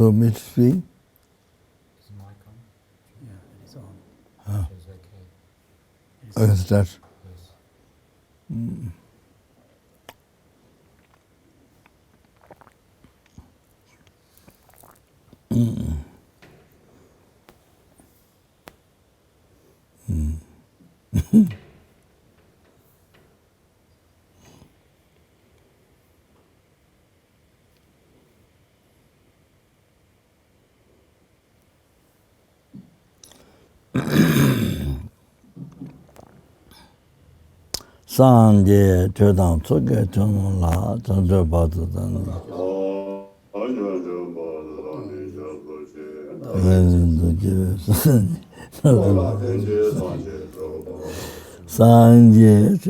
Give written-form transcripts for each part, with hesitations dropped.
told me to speak. Is the mic on? Yeah, it's on. Huh. It's okay. It's I can start. Yes. Sangha Chodang Tsoke Chonong La Chancho Batu Dan Sangha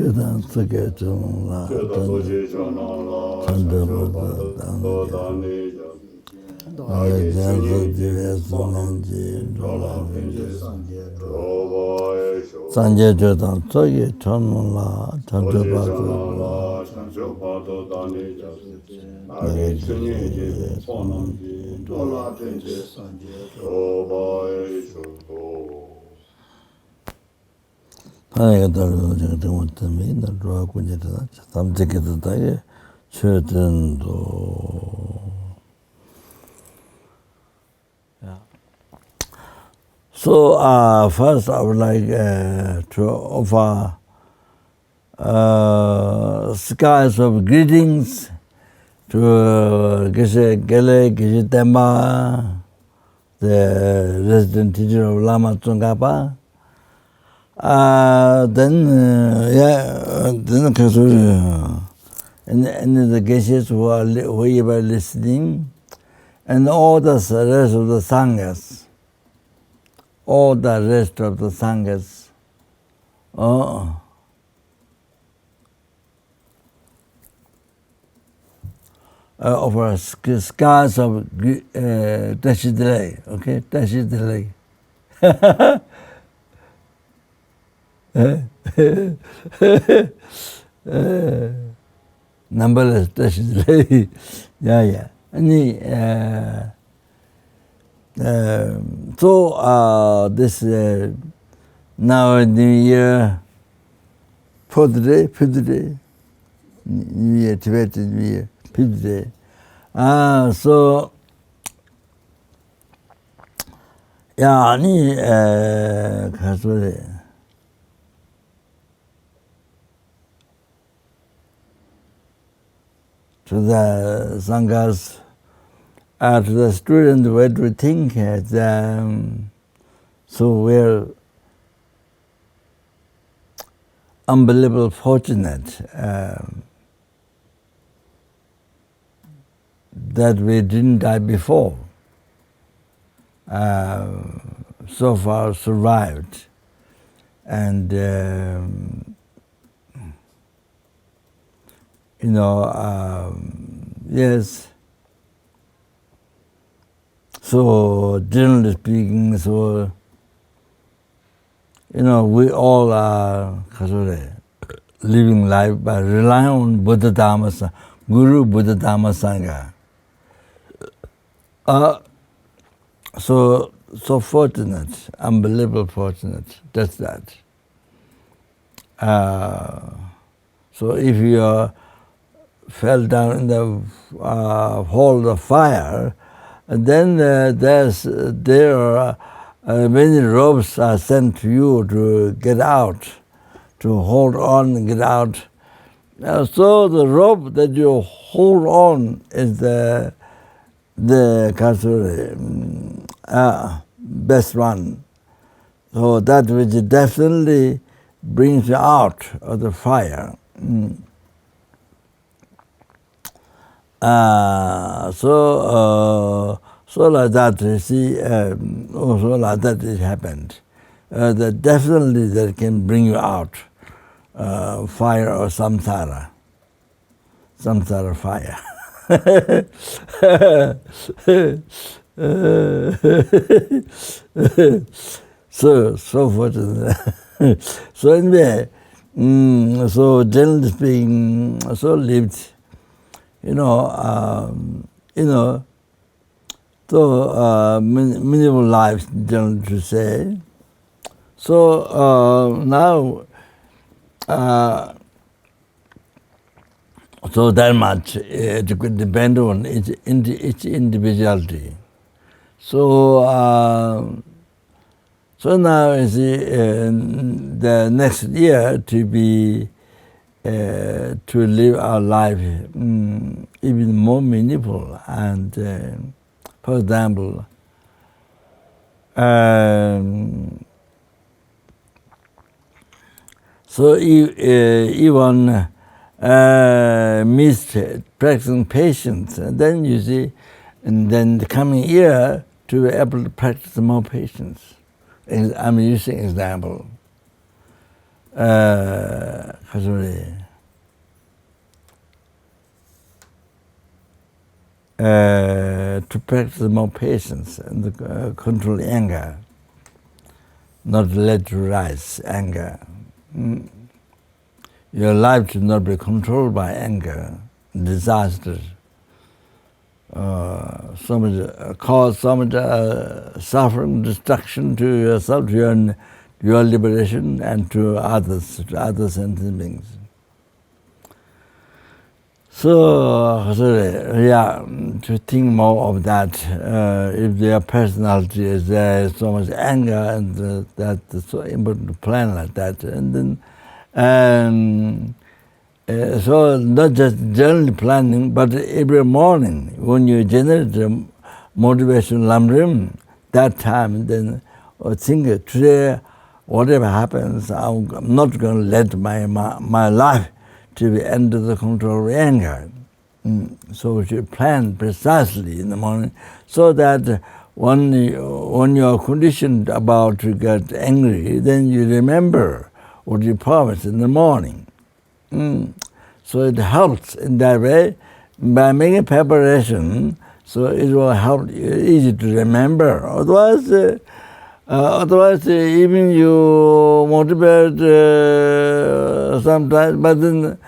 Chodang Tsoke Chonong La Chancho Batu Dan Sangye Chodang Tsoke Chonong La Chancho Batu So first I would like to offer skies of greetings to Geshe Gele Geshe Temba, the resident teacher of Lama Tzong Khapa. Then the Geshes who are listening, and all the rest of the Sanghas. All the rest of the Sanghas. Over scars of Tashidale, okay? Tashidale. Numberless Tashidale. Yeah. So this now New Year, fifth day, New Year, Tibetan New Year, fifth day. So yeah, to the Sanghas. To the student, what we think is so we're unbelievable fortunate that we didn't die before. So far survived, and yes. So generally speaking, so we all are living life by relying on Buddha Dhamma, Guru Buddha Dhamma Sangha. So fortunate, unbelievable fortunate. That's that. So if you fell down in the hole of fire, and then there are many ropes are sent to you to get out, to hold on and get out. So the rope that you hold on is the best one. So that which definitely brings you out of the fire. So like that, you see, also like that it happened. That definitely that can bring you out, fire or samsara fire. So fortunate. So anyway, so generally speaking, so lived. The So minimal lives, generally to say. So now, so that much it could depend on each individuality. So so now is the next year to be to live our life even more meaningful. And for example, so even missed practicing patience, and then you see, and then the coming year to be able to practice more patience. I'm using example. To practice more patience and control anger, not let it rise, anger. Your life should not be controlled by anger, disasters. So much cause so much suffering, destruction to yourself, to your liberation, and to others, sentient beings. So yeah, to think more of that. If their personality is there, so much anger, and that's so important to plan like that, and then. So not just generally planning, but every morning when you generate the motivation lamrim, that time then think today whatever happens, I'm not going to let my life to be under the control of anger. So we should plan precisely in the morning, so that when you're conditioned about to get angry, then you remember what you promised in the morning. So it helps in that way by making preparation. So it will help you easy to remember. Otherwise, even you motivate sometimes, but then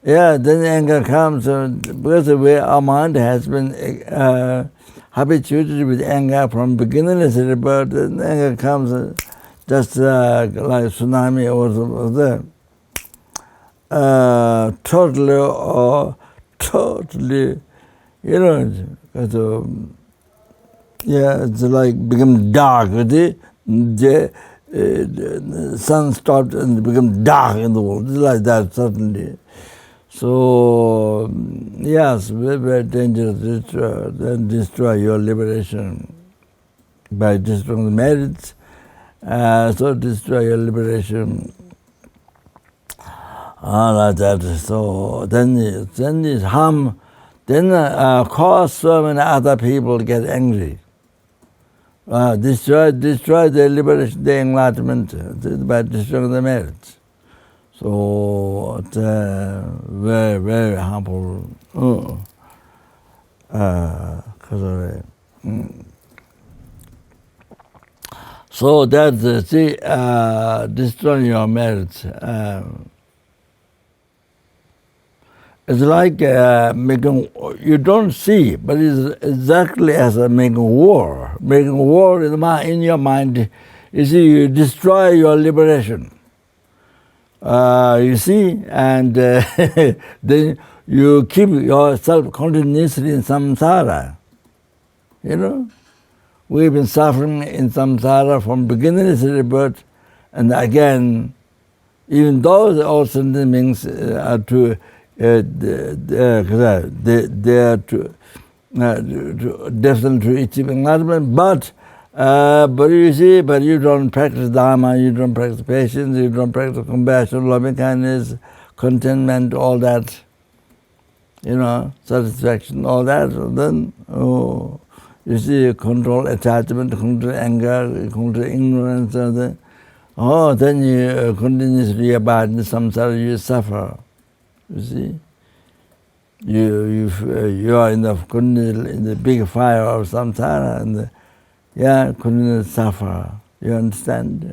then anger comes because the way our mind has been habituated with anger from beginning, but then anger comes just like tsunami or there. Totally, it's like become dark. The sun stopped and become dark in the world. It's like that, certainly. So, yes, very, very dangerous. Then destroy your liberation by destroying the merits. So destroy your liberation. Like that. So then it harm. Then cause so many other people get angry. Destroy their liberation, their enlightenment by destroying the merits. So it's very, very harmful. So that's destroying your merits. It's like making, you don't see, but it's exactly as making war. Making war in your mind, you see, you destroy your liberation. You see, and then you keep yourself continuously in samsara. We've been suffering in samsara from beginning to birth, and again, even though all sentient beings are to they are to definitely to achieve enlightenment, but you see, but you don't practice dharma, you don't practice patience, you don't practice compassion, loving kindness, contentment, all that, satisfaction, all that. Then you see, control attachment, control anger, control ignorance, then you continuously abide in samsara, you suffer. You see, you are in the big fire of samsara, and couldn't suffer. You understand?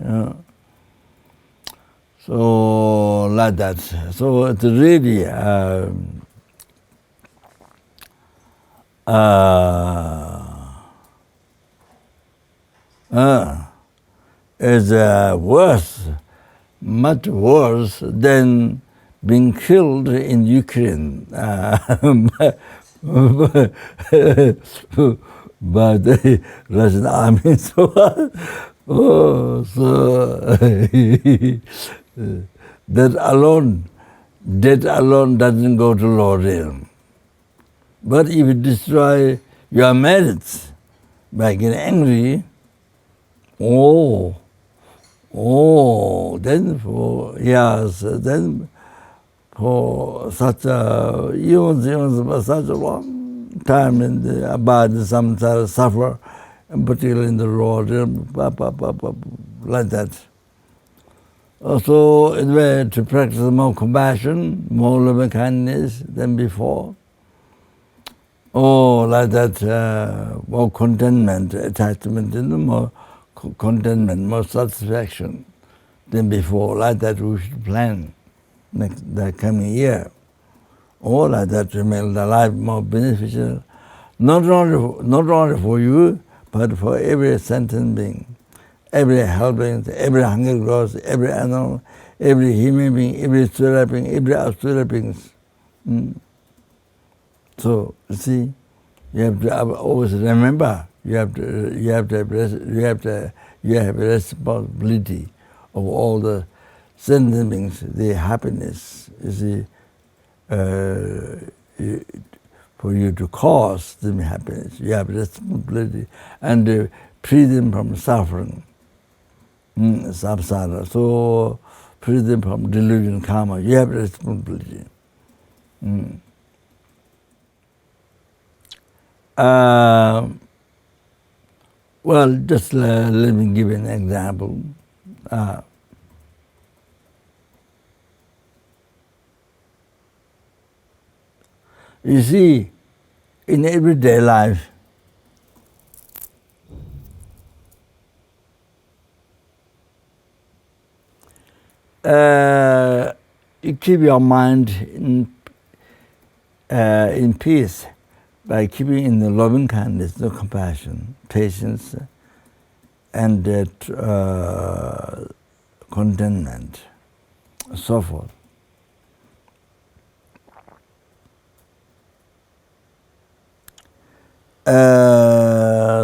So like that. So it's really is worse, much worse than being killed in Ukraine by the Russian army. That alone doesn't go to low realm. But if you destroy your merits by getting angry, then for such a even such a long time in the abad, some suffer, and particularly in the Lord, like that. Also, in a way to practice more compassion, more loving kindness than before. Like that, more contentment, attachment, more contentment, more satisfaction than before. Like that, we should plan the coming year. Like that, to make the life more beneficial, not only for you, but for every sentient being, every helping, every hungry ghost, every animal, every human being, every spirit being, every asura beings. So you see, you have to always remember. You have a responsibility of all the sentient beings, the happiness. You see, for you to cause them happiness, you have responsibility and free them from suffering, samsara. So free them from delusion, karma. You have responsibility. Well, just let me give an example. You see, in everyday life, you keep your mind in peace by keeping in the loving kindness, the compassion, patience, and contentment, so forth.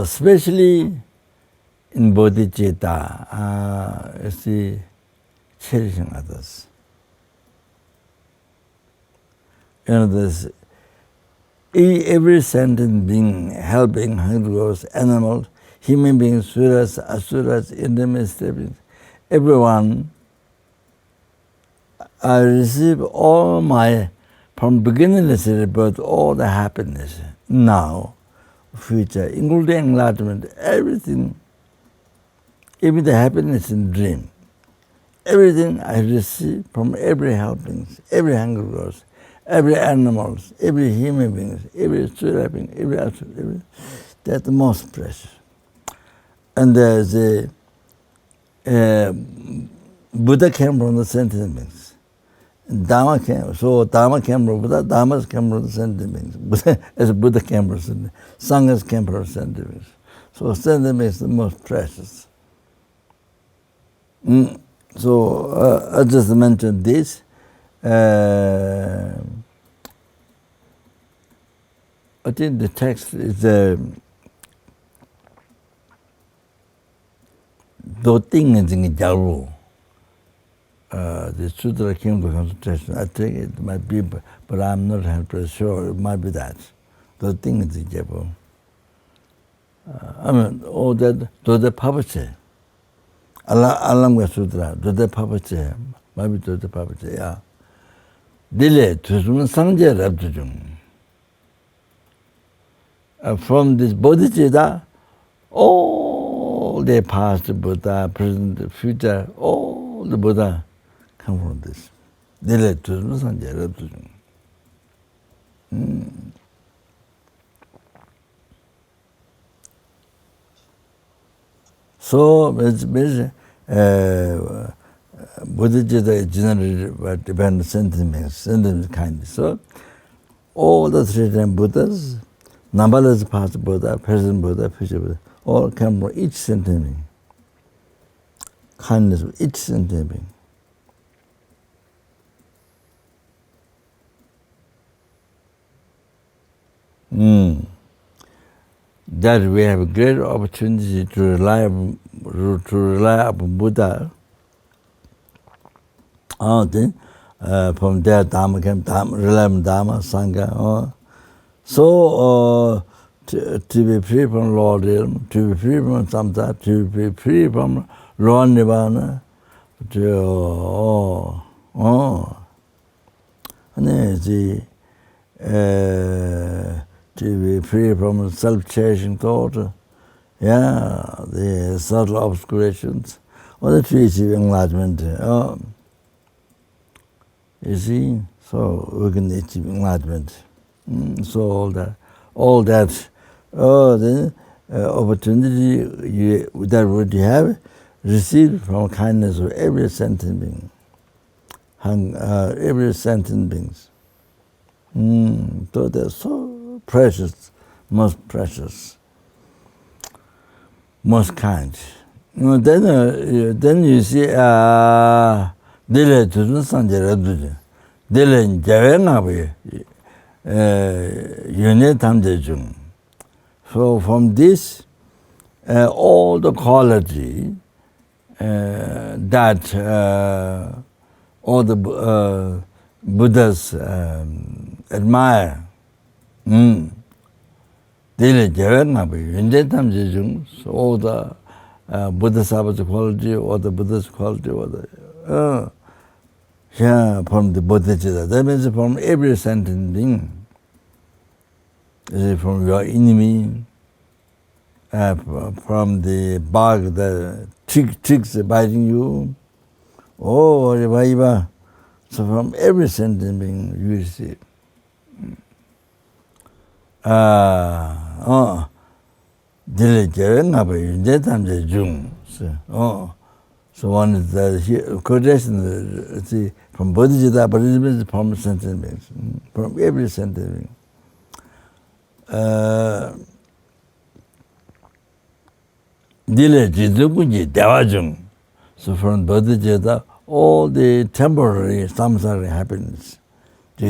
Especially in bodhicitta, you see, cherishing others. Every sentient being, helping hungry ghosts, animals, human beings, suras, asuras, intermediate, everyone, I receive all my, from beginningless birth, all the happiness, now, future, including enlightenment, everything, even the happiness in dream, everything I receive from every helping, every hungry ghost, every animal, every human being, every spirit being, every that's the most precious. And the Buddha came from the sentient beings. Dharma came from Buddha, Dharma came from the sentient beings. As Buddha came from sentient beings, Sanghas came from sentient beings. So sentient beings is the most precious. So I just mentioned this. I think the text is do thing in Jaru. The Sutra came to concentration. I think it might be, but I'm not 100% sure. It might be that. The thing is in Jaru. I mean, that do the Papache. Alanga Sutra, do the Papache. Maybe do the Papache, yeah. Dile, to Sangha Rabdujung. From this bodhicitta, all the past Buddha, present, future, all the Buddha come from this. So, bodhicitta is generally depends on sentiment, kindness. So, all the three Buddhas, numberless past Buddha, present Buddha, future Buddha, all come from each sentient being. Kindness of each sentient being. That we have a great opportunity to rely upon Buddha. Then from there Dharma came, rely on Dharma, Sangha. So to be free from Lord realm, to be free from samsara, to be free from Lord Nirvana, to be free from self-cherishing thought, the subtle obscurations, or to achieve enlightenment. You see, so we can achieve enlightenment. So all that, the opportunity that would have received from kindness of every sentient being, every sentient beings. So they're so precious, most kind. Then you see, dile tuzun sanjara duji, dile jawe ngabe, yune tamde jung. So from this, all the quality that all the Buddhas admire, dile jawe ngabe, yune tamde jung. So all the Buddha-Sabba's quality, or the Buddha's quality, or the from the Bodhicitta. That means from every sentient being. Is it from your enemy, from the bug, the tricks biting you, so from every sentient being you receive. So one is the quotation from Bodhicitta, but it means from sentient beings, from every sentient being. So from Bodhicitta, all the temporary samsara happiness, all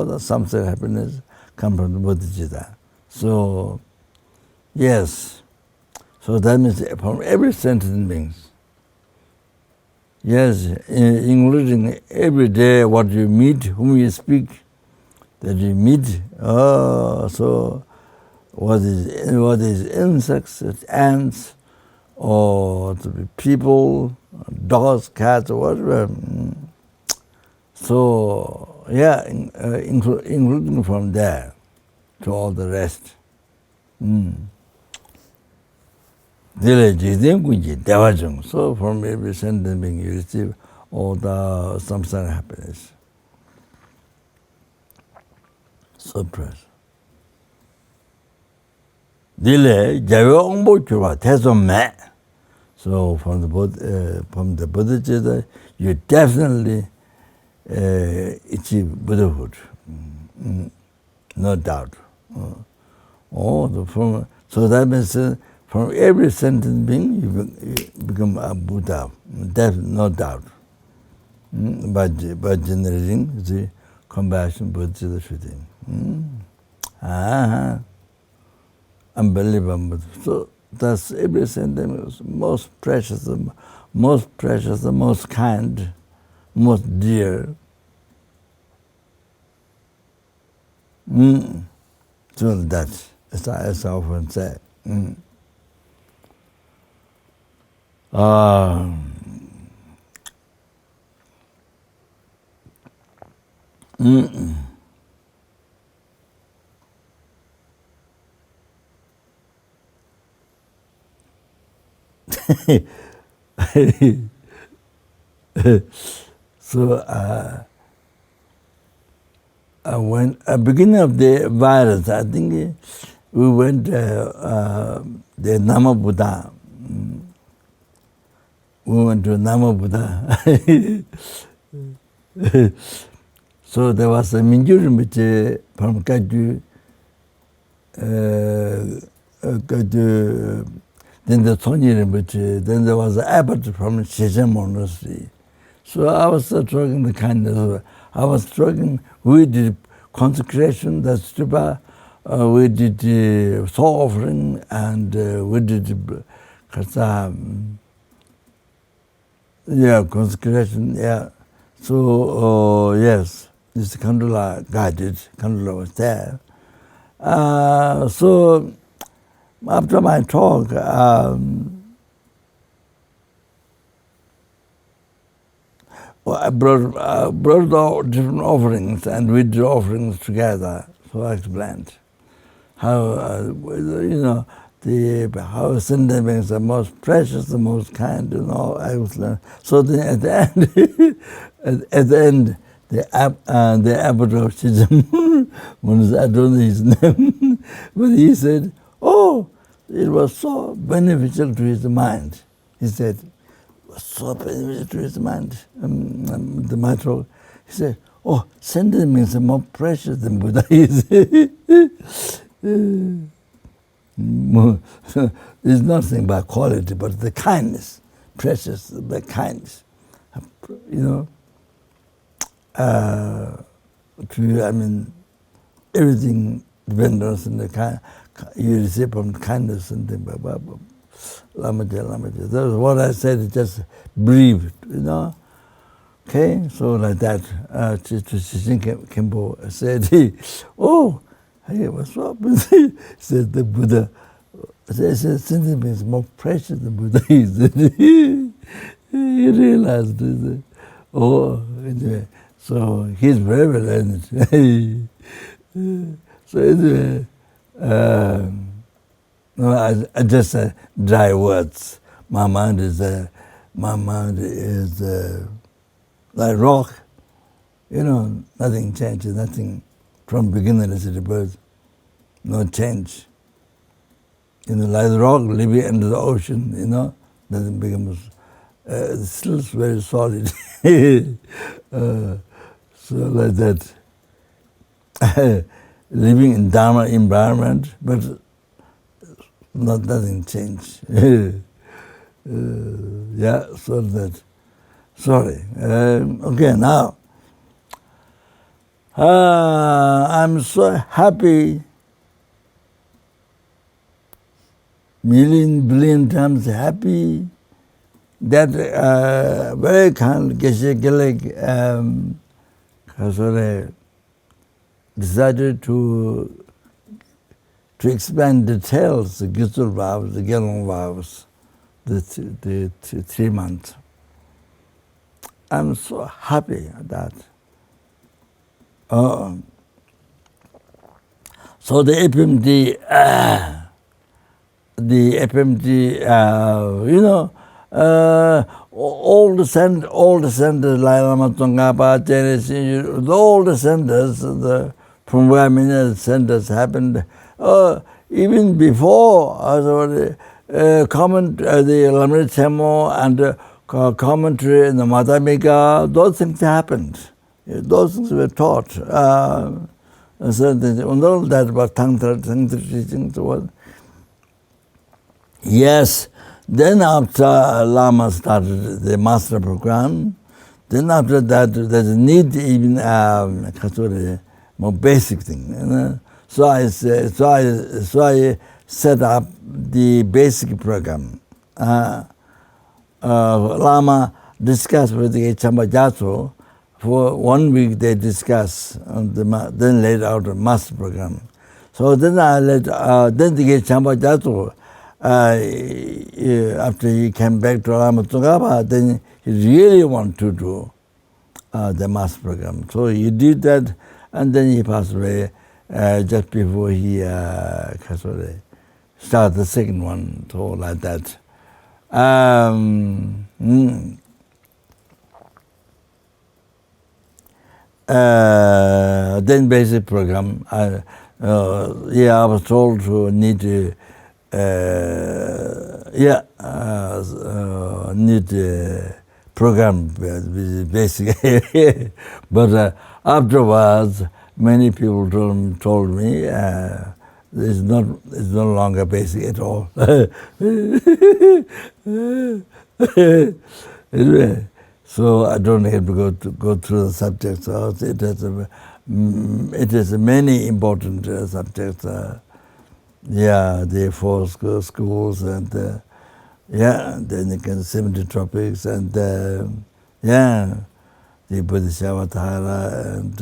the samsara happiness come from the Bodhicitta. So, yes. So that means from every sentient beings. Yes, including every day what you meet, whom you speak, that you meet. So what is insects, ants, or people, dogs, cats, or whatever. So including from there to all the rest. So from every sentient being you receive all the samsara happiness. So precious. So from the Bodhicitta, you definitely achieve Buddhahood, no doubt. So that means from every sentient being, you become a Buddha, no doubt. By generating the compassion, Bodhicitta shooting. Unbelievable. So that's every sentient most precious, the most kind, most dear. So that's, as I often say. So when at beginning of the virus, I think we went the Nama Buddha. We went to Nama Buddha. So there was a Mingyur from Kaju, then the Tonyi Rinpoche, then there was an abbot from Kopan Monastery. So I was talking the kindness. I was talking, we did consecration, the stupa, we did soul offering, and we did consecration, yeah. So, yes, this Kandula guided, Kandula was there. So, after my talk, I brought all different offerings, and we did offerings together. So I explained how, how sentient beings are most precious, the most kind, I explained. So then at the end, the abbot of Kopan Monastery, I don't know his name, but he said, "Oh, it was so beneficial to his mind." He said, so beneficial to his mind. The matter, he said, "Oh, sentient beings are more precious than Buddha is." It's nothing about quality, but the kindness, precious, the kindness. Everything depends on the kind you receive from kindness and things. Lama. That was what I said, just brief, Okay, so like that, Shishin Kempo said, "Oh, hey, what's up?" He said, "The Buddha." I said, "Sentient beings more precious than Buddha is." He realized it. Oh, anyway, so he's very well learned. So anyway, I just dry words. My mind is like rock. Nothing changes, nothing from beginningless to birth. No change. Like the rock living under the ocean, nothing becomes, still very solid. So like that. Living in Dharma environment, but nothing changed. So that. Sorry. Okay, now. I'm so happy, billion times happy, that very kind Geshe Gelek decided to explain details, the Gyutul vows, the Gelong vows, the 3 months. I'm so happy at that. So the FPMT, all the centers, like Lama Tzong Khapa, all the centers, from where many centers happened, even before the Lamrit Temo and commentary in the Madhamika, those things happened. Those things were taught. So all that about Tantra teaching. Yes. Then after Lama started the master program, then after that there's a need even more basic thing. So I set up the basic program. Lama discussed with the Chambajatsu. For 1 week they discuss, then laid out a master program. So then then the Chambajatsu, after he came back to Lama Tzong Khapa, then he really wanted to do the master program. So he did that, and then he passed away just before he started the second one, so like that. Then basic program. I was told to need to need a program basic. But afterwards, many people told me It's no longer basic at all. Anyway, so I don't have to go through the subjects. It has many important subjects. The 4 schools and then you can 70 tropics and the Bodhisattva and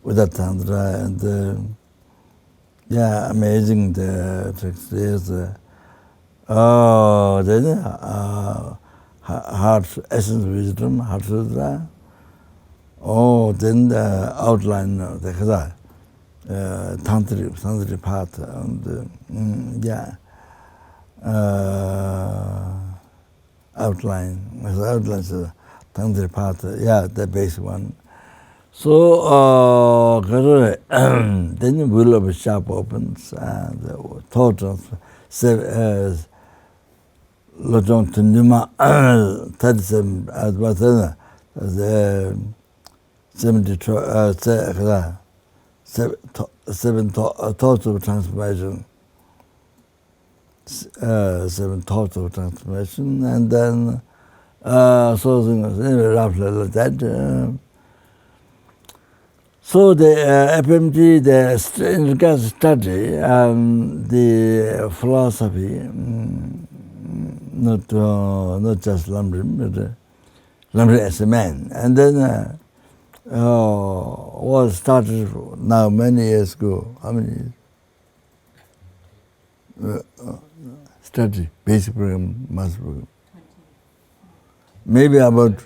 Udatandra and amazing the tricks. Then heart essence wisdom, heart sutra. Then the outline of the Khazar, tantric path, and outline. The outline is tantric path. The basic one. So then the wheel of a shop opens and the total Lojong Tunduma 37 as well as 7 thoughts of transformation. 7 thoughts of transformation, and then roughly like that. So the FPMT, in regards to study, the philosophy, not just Lamrim, but Lamrim as a man, and then was started now many years ago. How many years? Study, basic program, master program. Maybe about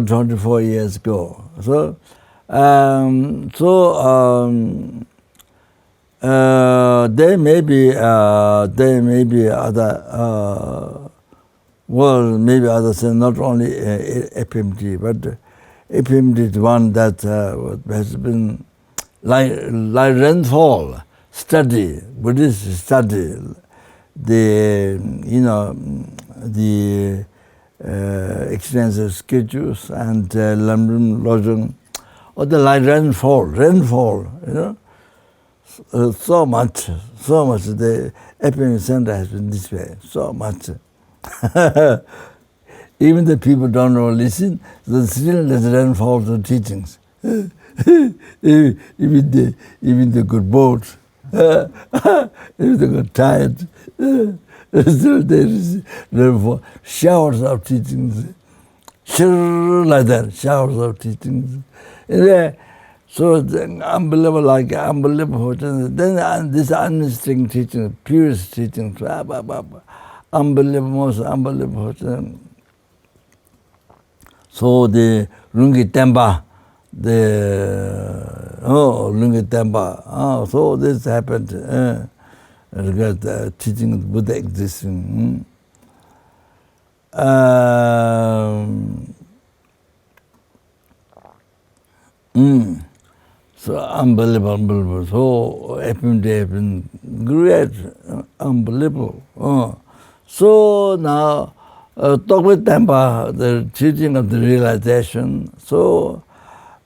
24 years ago. So, there may be other. Maybe others, not only FPMT, but FPMT is one that has been like rainfall study, Buddhist study, the extensive schedules and Lamrim Lojong, or the like rainfall, so much. The FPMT center has been this way, so much. Even the people don't know listen, so still there's rainfall the teachings. even the good boats, if they got tired, still there is rainfall. Showers of teachings, like that, showers of teachings. Anyway, so unbelievable. Then this unrestricted teaching, purest teaching, unbelievable, most unbelievable. So the Lungi Tempa, so this happened. Regard teaching of Buddha existing. So unbelievable. So FPMT has been great, unbelievable. So now, talk with Tempa, the teaching of the realization. So,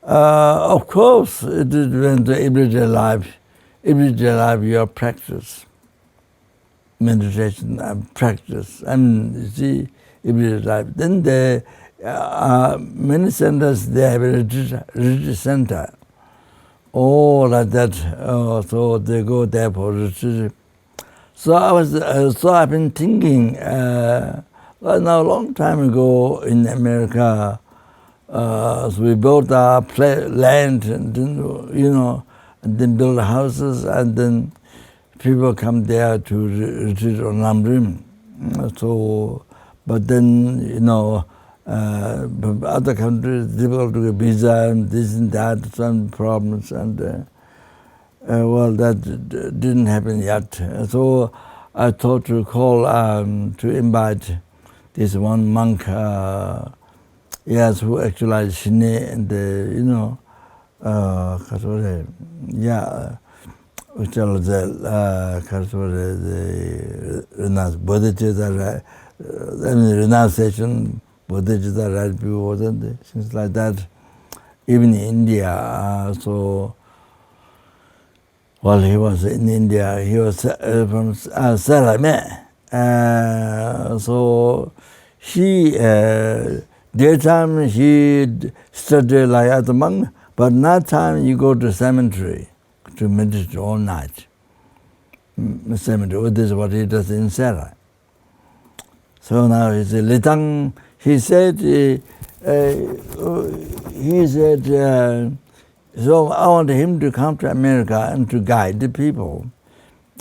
of course, it is when the everyday life your practice, meditation and practice, and you see everyday life. Then the many centers they have a retreat center. Like that. So they go there for retreat. So I've been thinking. Now a long time ago in America, so we bought our land, and then, and then build houses, and then people come there to retreat on Lamrim. So, but then other countries difficult to get visa and this and that, some problems, and that didn't happen yet. So I thought to call to invite this one monk, who actualized Shine and which are the renunciation, Bodhicitta, right view, things like that. Even in India, so while he was in India. He was from Salame. So he, daytime he studied like as a monk, but night time you go to cemetery to meditate all night. Cemetery, this is what he does in Sarah. So now he said, Litang, he said, so I want him to come to America and to guide the people.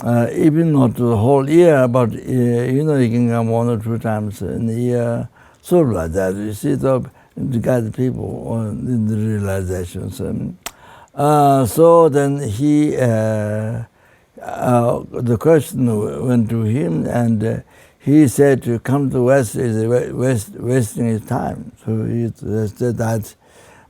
Even not the whole year, but he can come 1 or 2 times in the year, sort of like that. You see, to guide the people in the realizations. So then he, the question went to him, and he said to come to West is wasting his time. So he said that.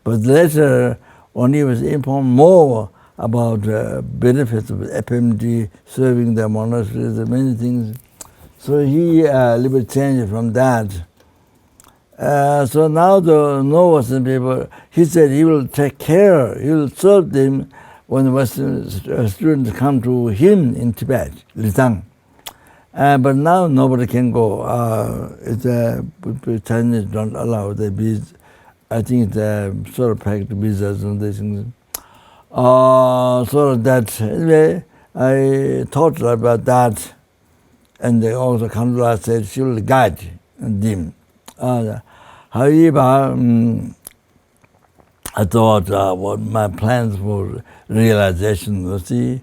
But later, when he was informed more about the benefits of FPMT, serving the monasteries and many things, so he a little bit changed from that. So now the no-Western people, he said he will take care, he will serve them when Western students come to him in Tibet, Litang. But now nobody can go. Chinese don't allow the visas. I think the sort of packed visas and these things. So that anyway, I thought about that, and they also Kandula said she will guide them. However, I thought what my plans for realization, you see.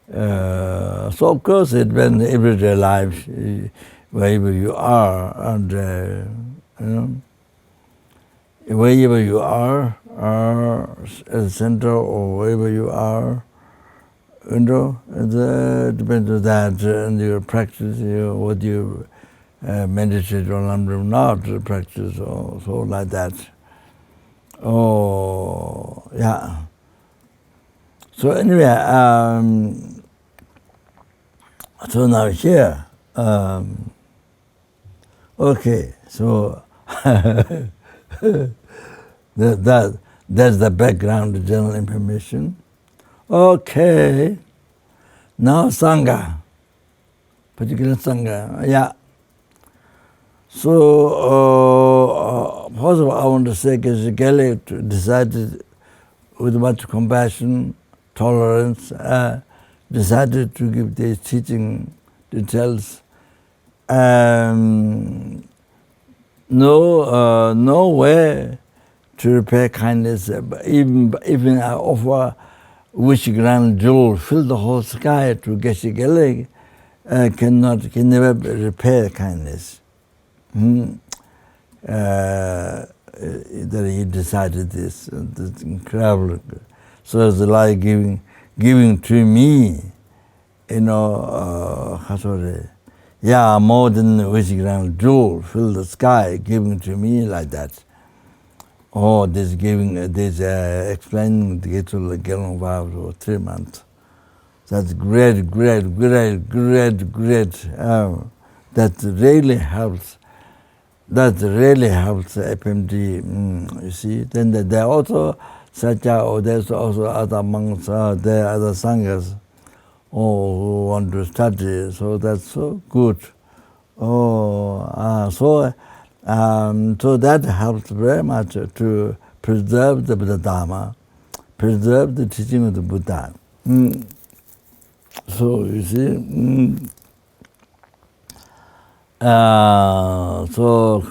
So of course it went everyday life, wherever you are, and wherever you are at the center or wherever you are, it depends on that and your practice, what you meditate on and not practice, or so like that. Oh, yeah. So anyway, so now here, okay, so that's the background, the general information. Okay, now Sangha, particular Sangha, yeah. So, first of all, I want to say Gele decided with much compassion, tolerance, decided to give these teaching details. No way to repay kindness. Even I offer wish grand jewel, fill the whole sky to Geshe Gele, can never repay kindness. That he decided this incredible. So it's like giving to me, more than wish grand jewel, fill the sky, giving to me like that. Oh, this explaining the Getula Gelon vows for 3 months. That's great. That really helps. That really helps FPMT, you see. Then there are also there's also other monks, there are other sanghas who want to study, so that's so good. So that helps very much to preserve the Buddha Dharma, preserve the teaching of the Buddha. So you see, so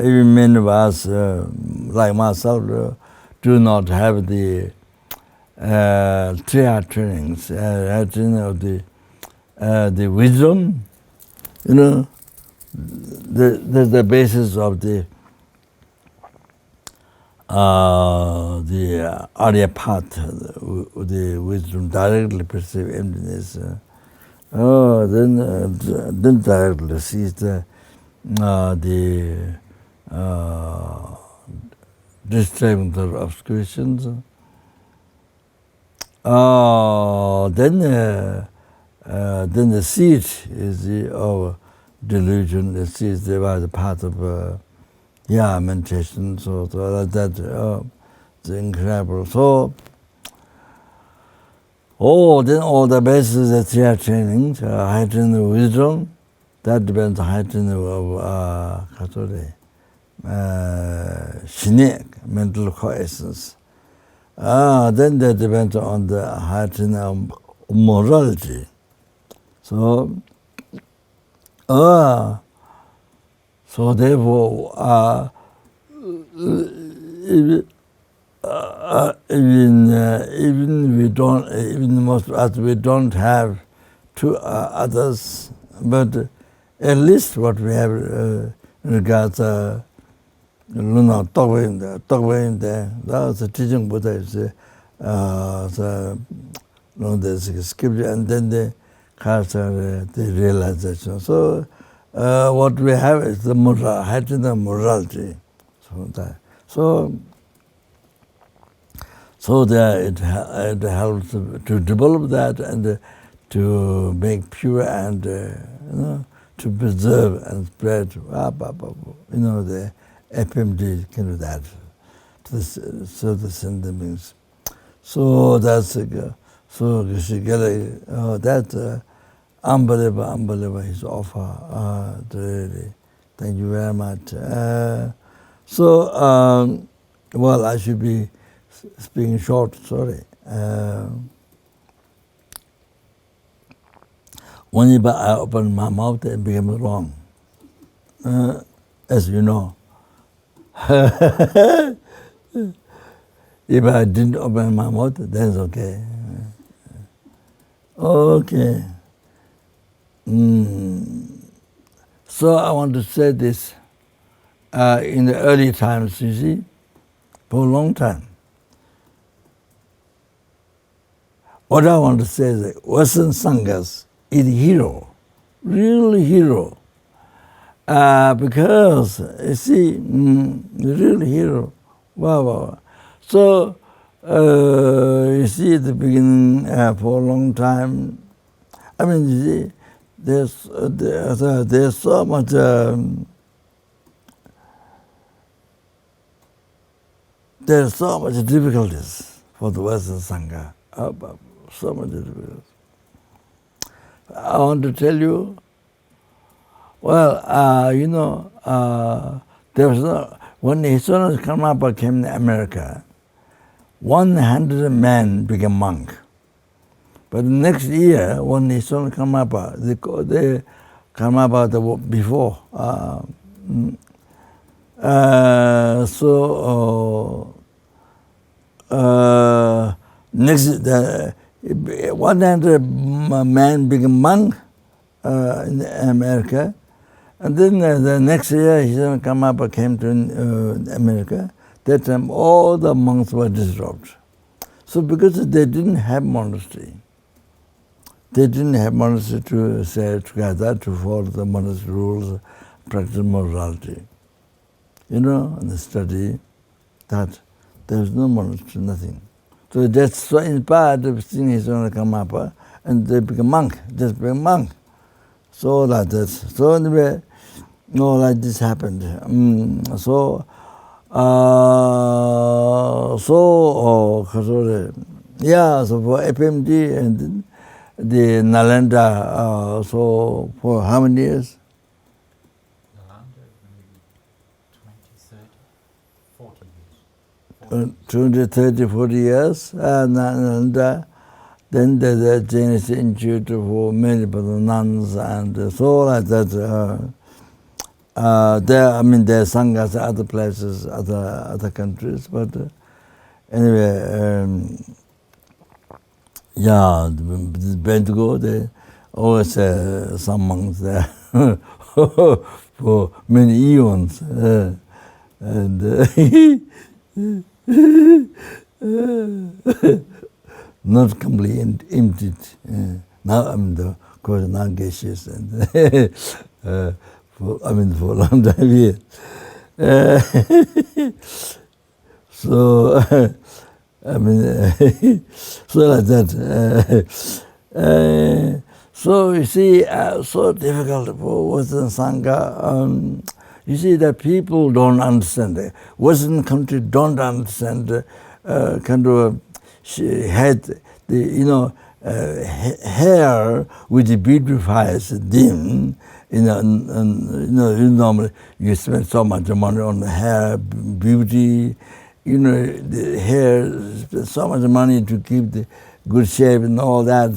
even many of us, like myself, do not have the 3 trainings, the wisdom, the basis of the Arya path, the wisdom directly perceive emptiness. Then directly sees the disturbing the obscurations. then the seed is of delusion. The seed is the part of meditation. So that it's incredible. So then all the basis of the training, heightened wisdom, that depends on heightened of mental coessence. Then that depends on the heightened of morality. So therefore, even most of us, we don't have to others, but at least what we have regards Togway there. That's the teaching Buddha is the scripture, and then the realization. So what we have is the moral, heightened morality. So that it helps to develop that and to make pure and to preserve and spread. The FPMT can do that. So the sender means. So that's so that unbelievable his offer. Really, thank you very much. Well, I should be speaking short. Sorry. Whenever I open my mouth, it becomes wrong, as you know. If I didn't open my mouth, then it's okay. Okay. So I want to say this. In the early times, you see, for a long time, what I want to say is that Western Sanghas is hero, real hero. Because, you see, the real hero, wow. So, you see, at the beginning, for a long time, I mean, you see, there's so much, there's so much difficulties for the Western Sangha, so much difficulties. I want to tell you, well, there was when Istituto Lama Tzong Khapa came to America, 100 men became monk. But the next year, when Istituto Lama Tzong Khapa, before, next 100 men became monk in America. And then the next year, Istituto Lama Tzong Khapa came to America. That time, all the monks were disrobed. So because they didn't have monastery, to say together to follow the monastery rules, practice morality, and study that there was no monastery, nothing. So that's so inspired of seeing Istituto Lama Tzong Khapa, and they became monk, just became monk. So like that. So anyway, like this happened. So for FPMT and the Nalanda, so for how many years? Nalanda, maybe 20, 30, 40 years. 20, 30, 40 years. Nalanda. Then the Chinese Institute for many nuns and so like that. There are sanghas other places, other countries, but anyway, Bendigo, they always some monks there for many eons, and not completely emptied. Now of course now gaseous and for a long time here. So I mean, so like that. So you see, so difficult for Western Sangha. You see that people don't understand. Western country don't understand. Kind of had the hair which beautifies dim. You normally you spend so much money on the hair beauty. The hair, so much money to keep the good shape and all that.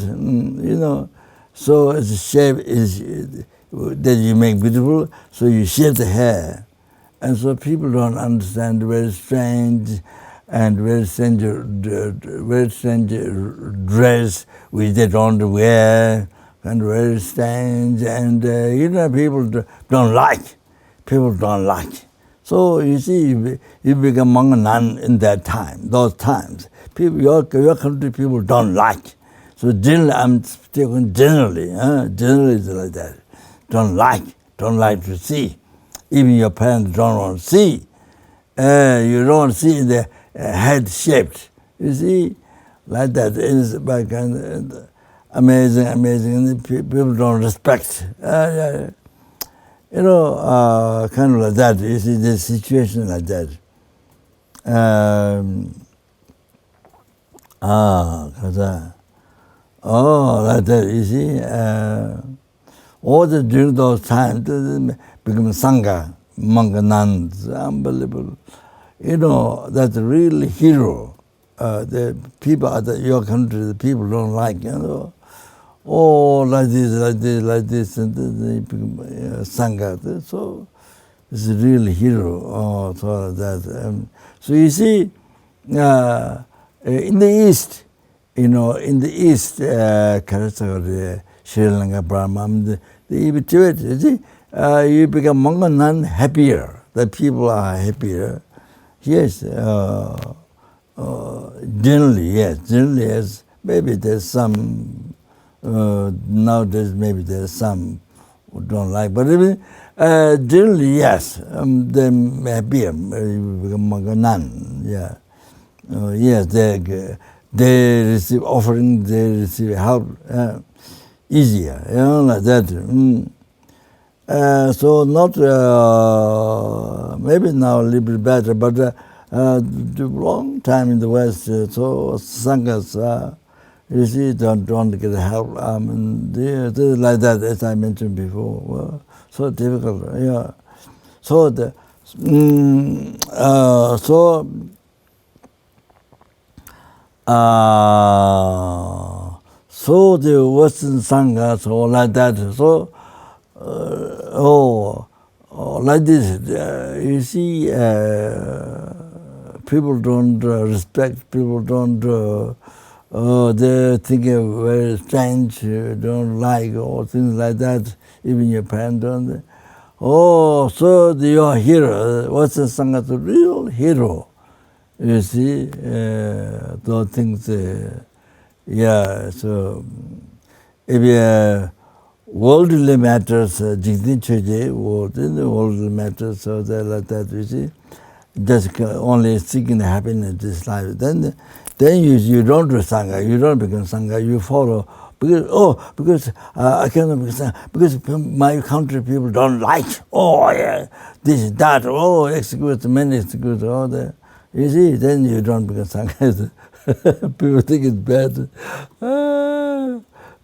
So the shape is that you make beautiful. So you shave the hair, and so people don't understand. Very strange. And very strange dress which they don't wear, and very strange, and people don't like. People don't like. So you see, you become monk nun in that time, those times. People, your country people don't like. So generally, I'm speaking generally. Generally, it's like that. Don't like to see. Even your parents don't want to see. You don't see the head shaped. You see, like that. It's like amazing. And people don't respect. Kind of like that. You see, the situation like that. Like that. You see, all during those times, become Sangha, monk nuns, unbelievable. That's a real hero. The people at your country, the people don't like, like this, and the Sangha. So it's a real hero. So that. So you see, in the East, in the East, Sri Lanka, Burma, the Tibet, you see, you become monk and nun happier. The people are happier. Yes, generally, yes. Maybe there's some, nowadays maybe there's some who don't like, but generally, yes, they're happier, become monk and nun, yeah. Yes, they receive offering, they receive help, easier, like that. So not, maybe now a little bit better, but the long time in the West, so Sanghas, you see, don't get help. They're like that, as I mentioned before. Well, so difficult, yeah. So so the Western Sangha, so like that. So like this, you see, people don't respect. People don't. They think very strange. Don't like or things like that. Even your parents don't. So your hero. Western Sangha, the real hero. You see, those things, yeah, so if worldly matters, Jigdin Choje, worldly matters, so they're like that, you see, just only seeking happiness in this life. Then you don't do Sangha, you don't become Sangha, you follow, because I cannot become Sangha, because my country people don't like, this, that, execute, many execute, all that. You see, then you don't become Sangha. People think it's bad.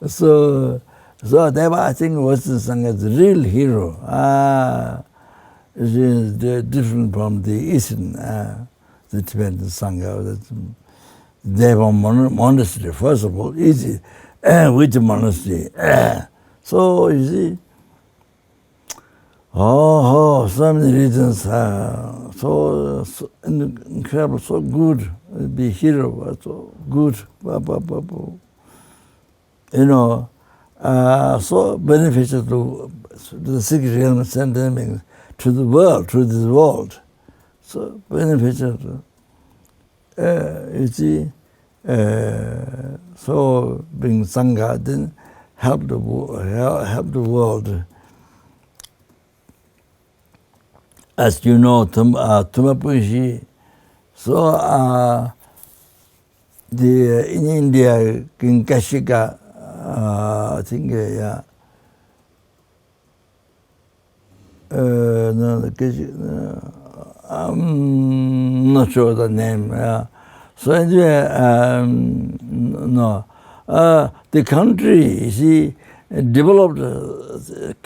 So therefore I think Western Sangha is the real hero. It is different from the Eastern, the Tibetan Sangha. Kopan Monastery, first of all, easy. Which monastery? So you see, so many reasons. So incredible, so good. Be hero, so good. So beneficial to the six realm sending to the world, to this world. So beneficial to, you see, so being Sangha, then help the world. As you know, Tumapushi, so in India, King Kashika, I think, yeah. No, the Kashika, I'm not sure the name. Yeah. So anyway, no. The country, you see, developed,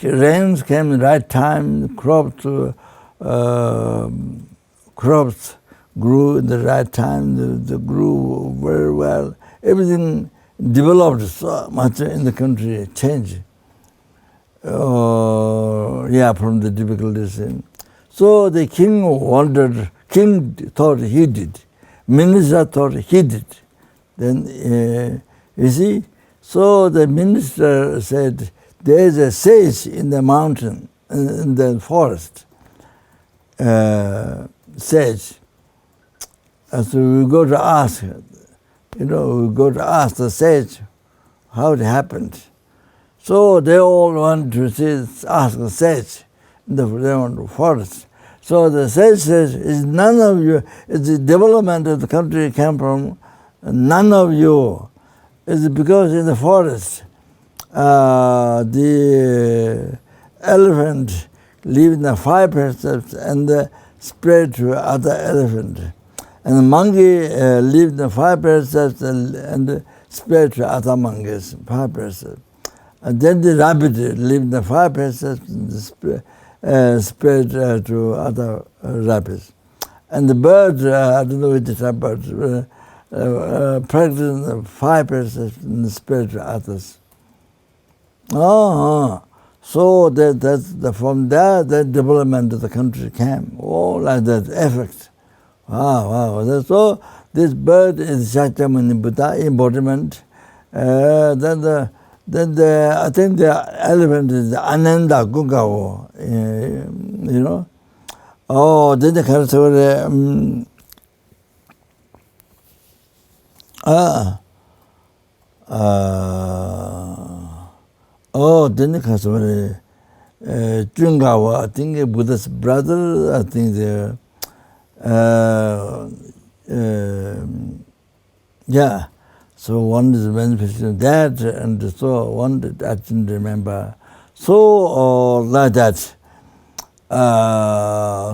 rains came in the right time, crops grew in the right time, they grew very well. Everything developed so much in the country, changed. From the difficulties. So the king wondered, king thought he did, minister thought he did. Then, you see, so the minister said, there is a sage in the mountain, in the forest, sage. And so we go to ask, we go to ask the sage how it happened. So they all want to ask the sage in the forest. So the sage says, it's none of you, it's the development of the country came from none of you. It's because in the forest, the elephant live in the 5 precepts and spread to other elephant. And the monkey lived in the 5 precepts and spread to other monkeys, 5 precepts. And then the rabbit lived in the 5 precepts and spread to other rabbits. And the bird, I don't know which type of bird, practiced the 5 precepts and spread to others. So from there, the development of the country came. Like that effect. Wow. So this bird is Shakyamuni Buddha embodiment. Then I think the elephant is Ananda Gungao. Then the character. Then the character. Jungawa, I think Buddha's brother. I think the. So one is manifestation of that, and so one that I didn't remember. So like that.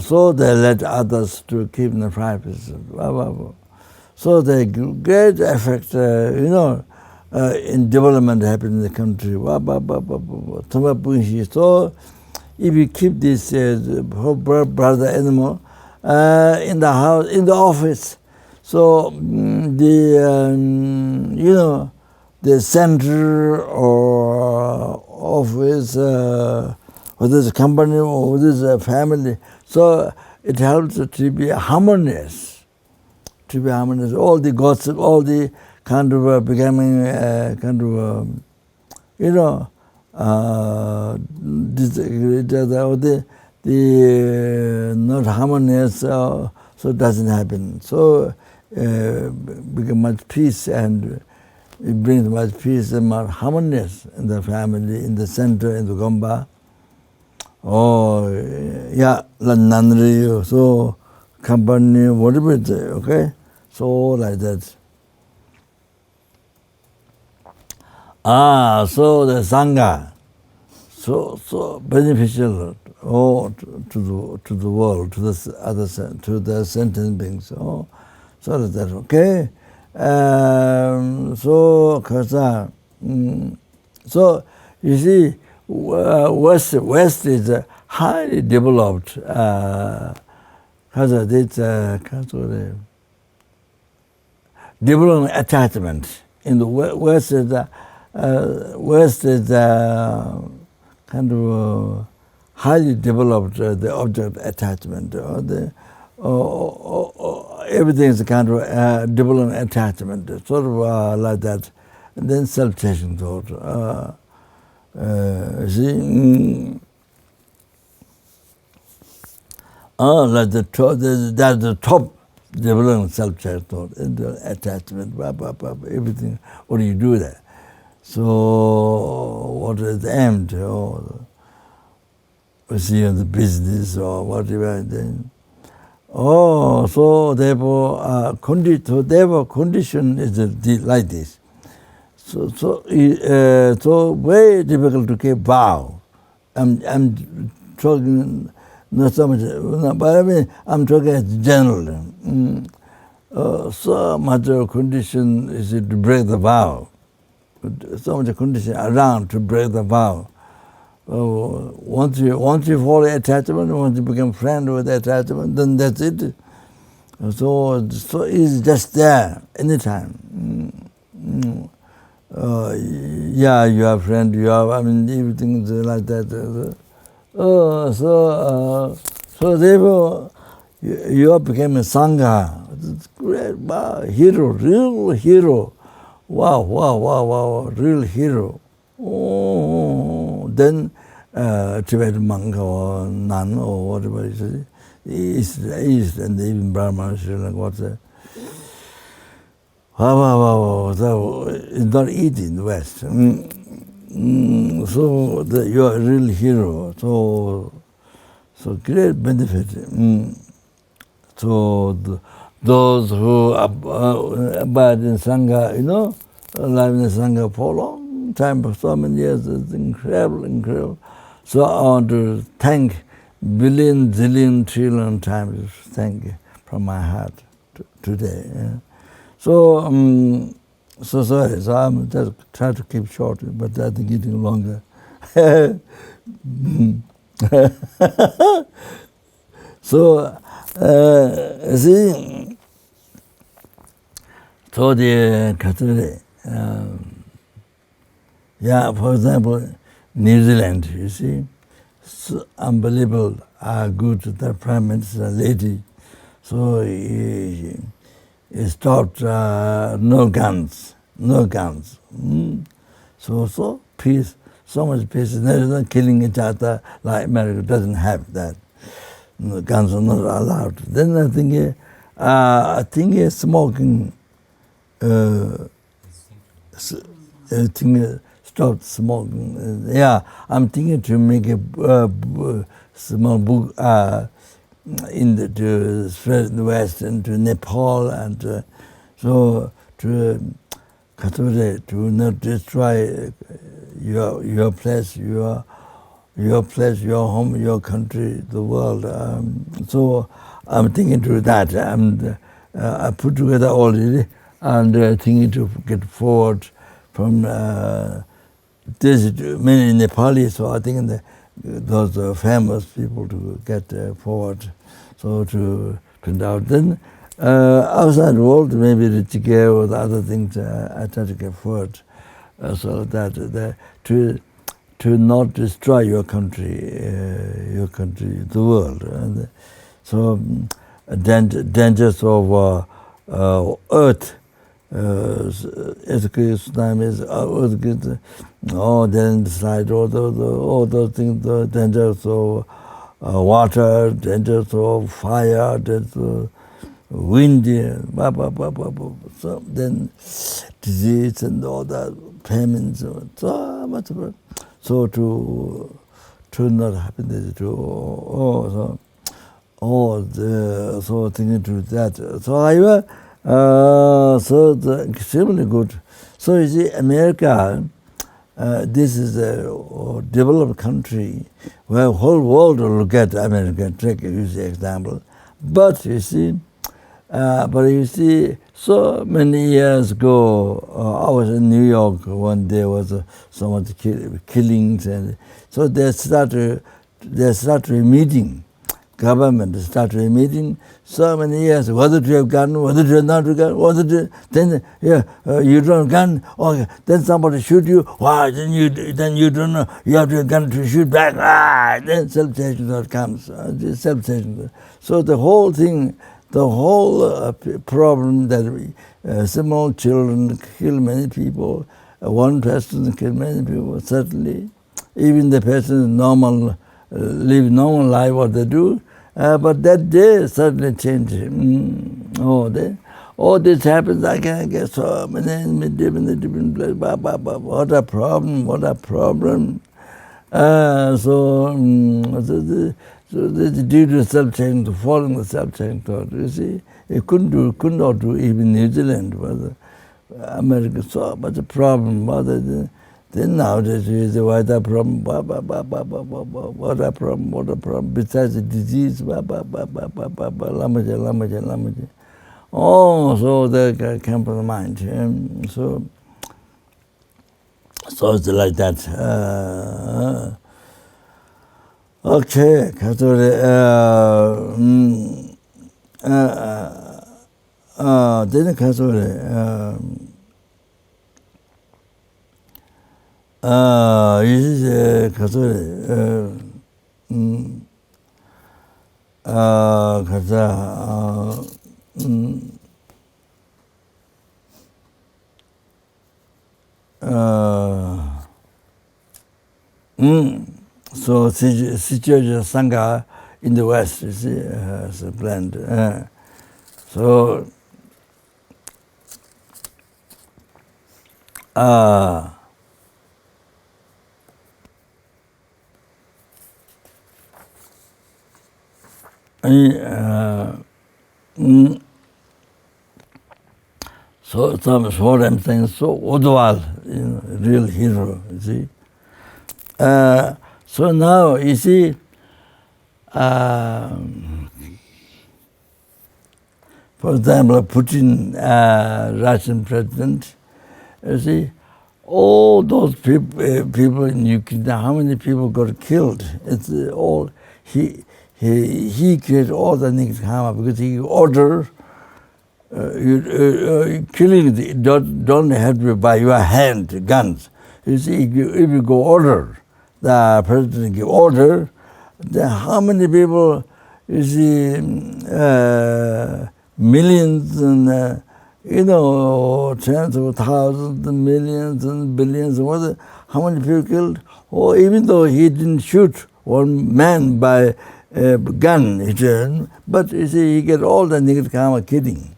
So they let others to keep the practice. So the great effect, in development happened in the country. So if you keep this brother animal in the house, in the office, so the center or office, whether it's a company or whether it's a family, so it helps to be harmonious. All the gossip, all the kind of becoming the not harmonious, so it doesn't happen. So become much peace, and it brings much peace and much harmonious in the family, in the center, in the Gomba. So company, whatever it is, okay? So like that. So the Sangha, so beneficial to the world, to the sentient beings. So that, okay? So you see, West is highly developed. Developing attachment. In the West is kind of highly developed the object attachment, everything is kind of developing attachment, sort of like that. And then self-chasing thought. Like that's the top developing self-chasing thought, attachment, everything. What do you do there? So what is aimed, or the business or whatever, then So therefore, condition is like this. So very difficult to keep vow. I'm talking not so much, but I mean I'm talking as general. So much condition is to break the vow. So much condition around to break the vow. Once you fall attachment, once you become friend with attachment, then that's it. So it's just there anytime. Yeah, you are friend. You are. I mean, everything is like that. So therefore, you became a Sangha. It's great, wow, hero, real hero. Wow, real hero. Then Tibetan monk or nun or whatever it is, East and even Brahma, Sri Lanka, what's that? Wow, so it's not easy in the West. So you are a real hero. So great benefit. So those who abide in Sangha, live in Sangha for a long time, for so many years, it's incredible. So I want to thank billion, zillion, trillion times, thank you from my heart today. Yeah. So sorry, so I'm just trying to keep short, but I think getting longer. So, see, so the Catholic, for example, New Zealand, you see, so unbelievable, good, the Prime Minister lady, so he stopped no guns. So peace, so much peace. There is no killing each other like America doesn't have that. No, guns are not allowed. Then I think smoking. Stopped smoking. I'm thinking to make a small book to spread in the West and to Nepal and so to not destroy your place, your place, your home, your country, the world. So I'm thinking to that. I put together already and thinking to get forward from there's many Nepali, so I think those famous people to get forward, so to conduct. Then outside world, maybe Rinpoche or the other things, I try to get forward, so that to not destroy your country, the world. And so dangers of earth. Tsunami is earthquake, then slide, all those things, the dangers of water, dangers of fire, dangers of wind, so then disease and all that, famines, so much of it. So to not happen so thinking to that. So so extremely good. So you see, America, this is a developed country where the whole world will look at America. Take use the example, but you see, so many years ago, I was in New York one day. Was so much killings, and so they started a meeting. Government started a meeting so many years, whether to have gun, whether to not have gun, then you don't have gun, okay, then somebody shoot you, why, then you don't know, you have to have gun to shoot back, then self-judgment comes, self-judgment. So the whole thing, the whole problem that small children kill many people, one person kill many people, certainly, even the person normal, live normal life, what they do, but that day certainly changed. This happens, I can get so many different places. What a problem. So this due to self-changing, following the self-changing thought. You see, it could not do even New Zealand, but America so much a problem. Then nowadays you say, what a problem, what a problem, besides the disease, lamaja. Oh, so that came from the mind. So it's like that. Okay, Katori, then Katori, is Katori, Kaza, so situation Sangha in the West, you see, has a blend. So so what I'm saying, so Odwal, real hero, you see. So now, you see, for example, Putin, Russian president, you see, all those people in Ukraine, how many people got killed? It's all, he created all the negative karma because he ordered killing, don't have to be by your hand, guns. You see, if you go order, the president give order, then how many people, you see, millions and, tens of thousands and millions and billions, how many people killed? Or even though he didn't shoot one man by a gun, but you see, he get all the negative karma killing.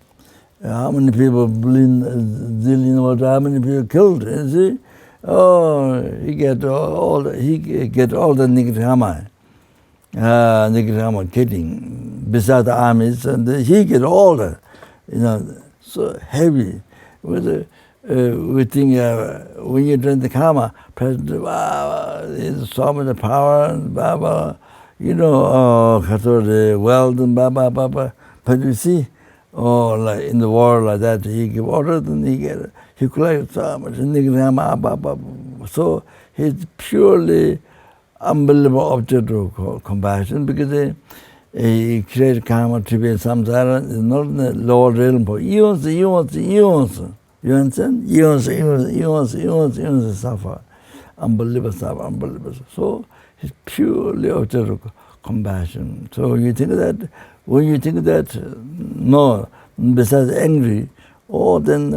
How many people, zillion, how many people killed, you see? Oh, he get all the negative karma killing beside the armies, and he get all the, so heavy. We think when you drink the karma, president, there's so much power, and the wealth, and but you see, like in the war like that, he give orders and he collects so much karma, so he's purely unbelievable object of compassion because he created karma to be samsara, is not in the lower realm for eons. You understand? Eons suffer. Unbelievable suffer. So he's purely object of compassion. So you think that, when you think that, no, besides angry, then,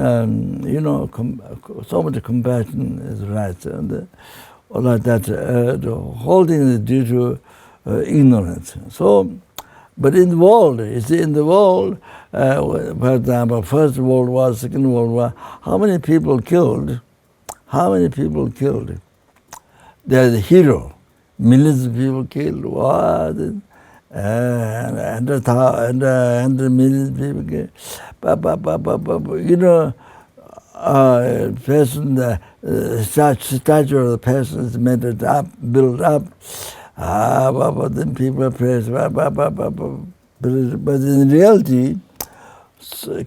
so much compassion is right. And or like that, the whole thing is due to ignorance. So, but in the world, you see, in the world, for example, First World War, Second World War, how many people killed? They're the hero. Millions of people killed. What? And 100 million people killed. Person, the statue of the person is made it up, built up. But then people praise. But in reality,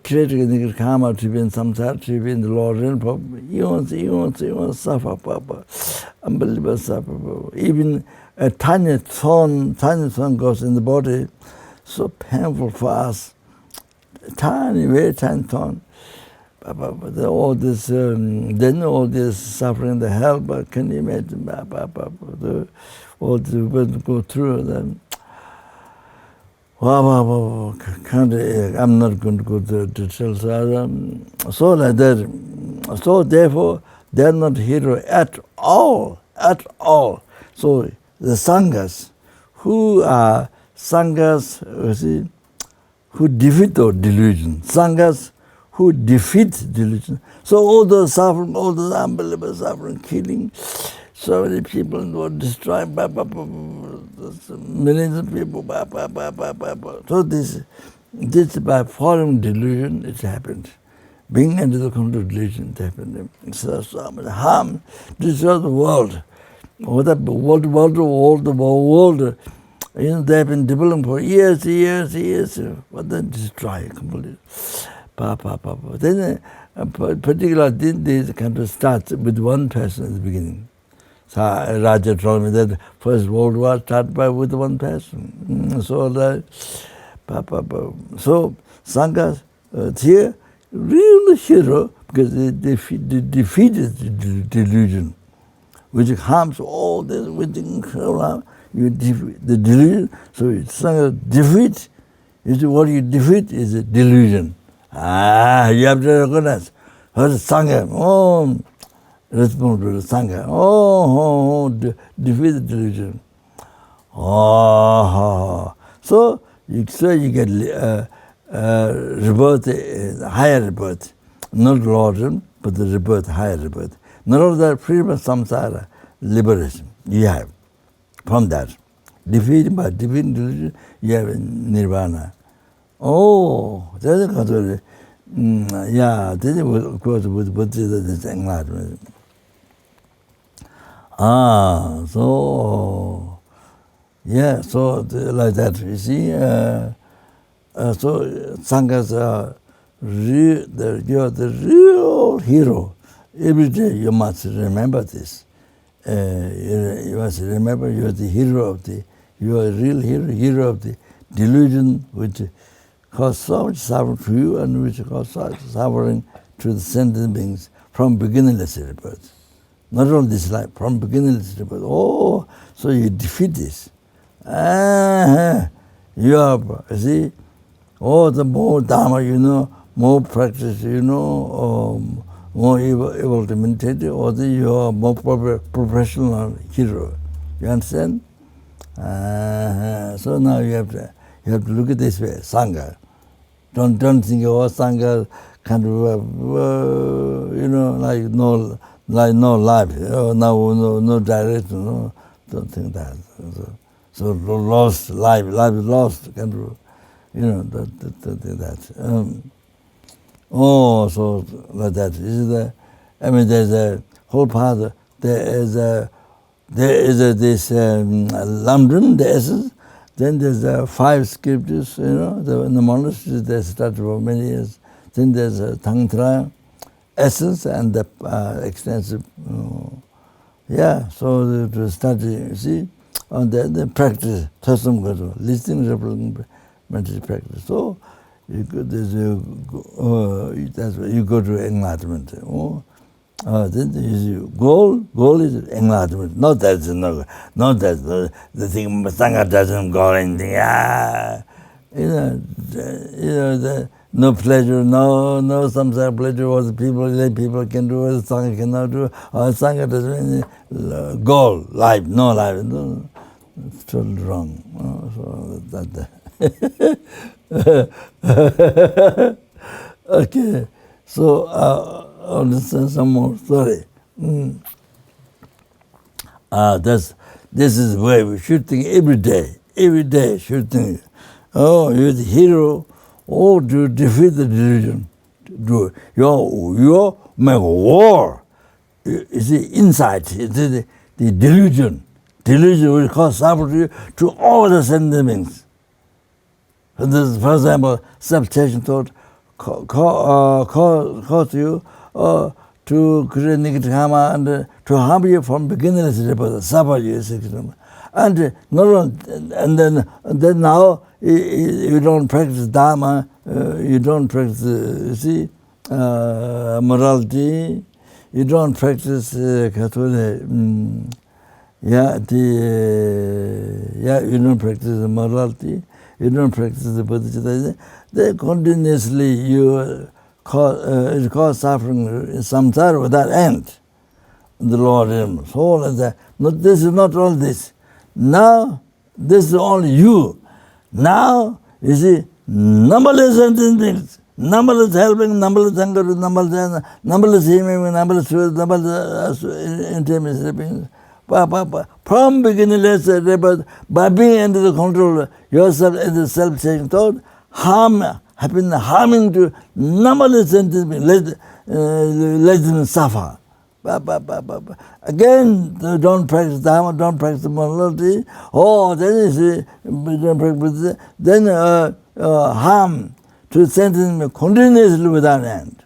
creating a negative karma to be in samsara, to be in the Lord Rinpoche, you suffer, unbelievable suffer. Even a tiny thorn goes in the body, so painful for us. Tiny, very tiny thorn. All this, then all this suffering, the hell, but can you imagine? All this will go through them. I'm not going to go to details. So like that. So therefore, they're not hero at all. So the sanghas, who are sanghas, you see, who defeat the delusion. Sanghas who defeat delusion. So all the suffering, all the unbelievable suffering, killing, so many people were destroyed, millions of people, So this by following delusion, it happened. Being into the control of delusion, it happened. So much harm, destroy the world. The world, they have been developing for years, but then destroy completely. Then particular this kind of starts with one person at the beginning. So Raja told me that First World War started with one person. So Sangha here, real hero, because they defeated the delusion, which harms all this within you defeat the delusion. So Sangha defeat. You see, what you defeat is a delusion. You have to recognize. What is Sangha? Respond to the Sangha. Defeat the delusion. So you get rebirth, higher rebirth. Not Lordship, but the rebirth, higher rebirth. Not only that, freedom of samsara, liberation. You have. From that. By defeating delusion, you have nirvana. That's a control. This is of course with this enlightenment. So like that, you see. So Sangha's you're the real hero. Every day you must remember this. You must remember you're the hero of you are a real hero of the delusion which caused so much suffering to you and which caused such suffering to the sentient beings from beginningless rebirth. Not only this life, from beginningless rebirth. So you defeat this. You have, see, the more Dharma you know, more practice you know, more able to meditate, you are more professional hero. You understand? So now you have to look at this way, Sangha. Don't think Sangha kind of like no life, no direction. No, don't think that. So lost life is lost. Kind of, don't think that. So like that. There's a whole part. There is this Lamdun, the essence. Then there's 5 scriptures, in the monastery they started for many years. Then there's a Tantra essence and the extensive, so to study, you see, and then the practice, listening, meditation practice. So you go to enlightenment. Then goal is enlightenment. Not that the thing Sangha doesn't go anything. No pleasure, no samsara pleasure. What people can do, what Sangha cannot do. Sangha doesn't goal, life, no life. No, it's totally wrong. Okay, so. Understand some more story. This is where we should think every day should think, you're the hero, to defeat the delusion. You make war. You see, inside, the delusion will cause suffering to all the sentient beings. For example, subtraction thought cause you to create negative karma and to harm you from beginningless rebirth, suffer you, and then now you don't practice Dharma, you don't practice, morality, you don't practice you don't practice morality, you don't practice the bodhicitta. Then continuously it cause suffering in samsara without end. The Lord so like that. This is not all this. Now this is only you. Now you see numberless things, numberless helping, numberless anger, numberless healing, numberless intimacy, From beginning, let's say, by being under the control yourself as a self-changing thought, harming to numberless entities, let them suffer. Again, don't practice Dharma, don't practice morality. Then harm to sentence continuously without end.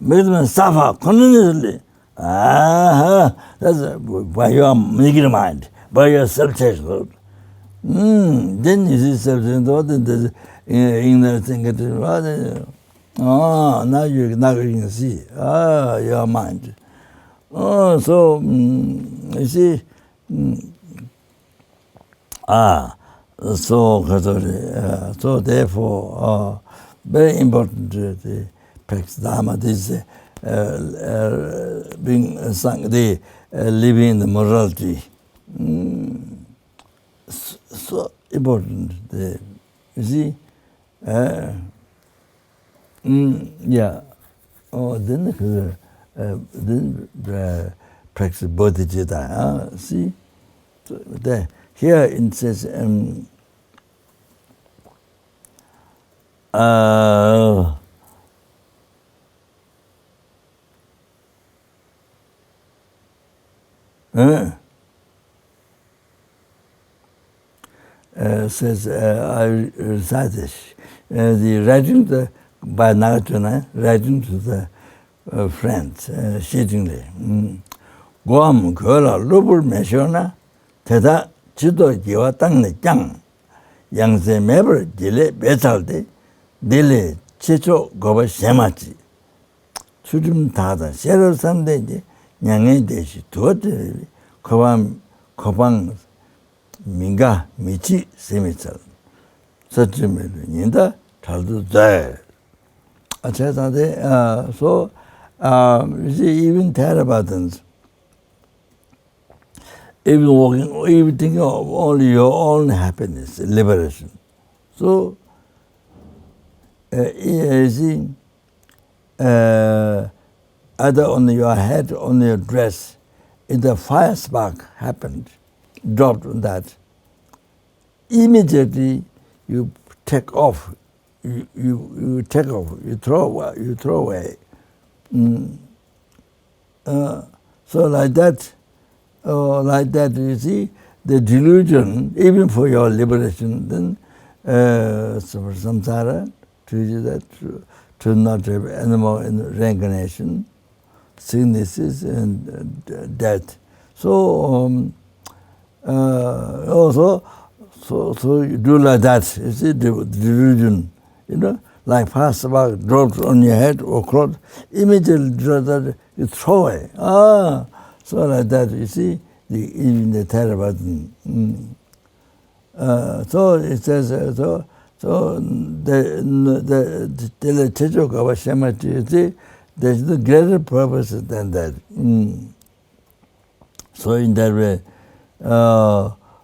Make them suffer continuously. That's by your negative mind, by your self-changing thought. Then you see self-changing thought, then inner thinking. Now you can see. Your mind. So you see. So therefore, very important to practice Dharma. This being Sangha, living in the morality. So important. You see. Yeah. Then practice bodhicitta. See. So here it says. Says I recite this. The writing by Nagarjuna, writing to the friends, shittingly. Guam Kola Lubur Meshona, Teta Chido Jiwa Tangne Chang, Yang se Meber Dile Betalde, Dile Chicho Goba Shemachi. Chudum Tada, Shero Sande, Yange Deshi, Tuate, Kopan Minga, Michi, Semichal. Such a Ninda, Taldu Zay. So, you see, even Therabhaddans, even walking, even thinking of only your own happiness, liberation. So, you see, either on your head, on your dress, if the fire spark happened, dropped on that, immediately you take off, you take off, you throw away. So like that, you see, the delusion, even for your liberation, then samsara, to not have animal reincarnation, sicknesses and death. So so you do like that. You see the delusion, like fast spark dropped on your head or cloth, immediately you throw away. So like that, you see, even the Theravada. So it says, so the Techo Kavashemati, you see, there's no greater purpose than that. So in that way,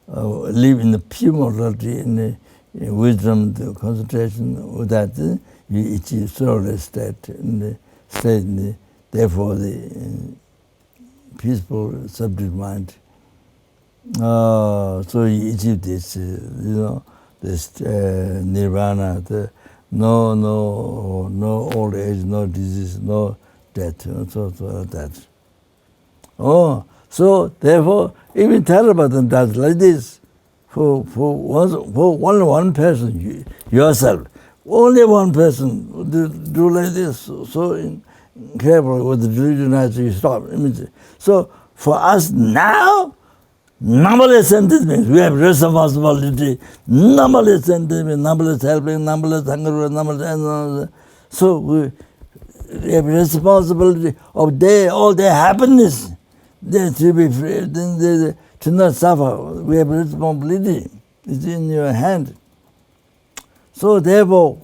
live in the pure morality, in the wisdom, the concentration, with that, you achieve soulless state, therefore the peaceful subject mind. So you achieve this, this nirvana, no old age, no disease, no death, so that. So therefore, even Theravada does like this. For only one person, yourself, only one person do like this. So careful with the delusion as you stop. So for us now, numberless entities, we have responsibility, numberless entities, numberless helping, numberless hunger, numberless. So we have responsibility of all their happiness. They to be free, then to not suffer. We have responsibility. It's in your hand. So therefore,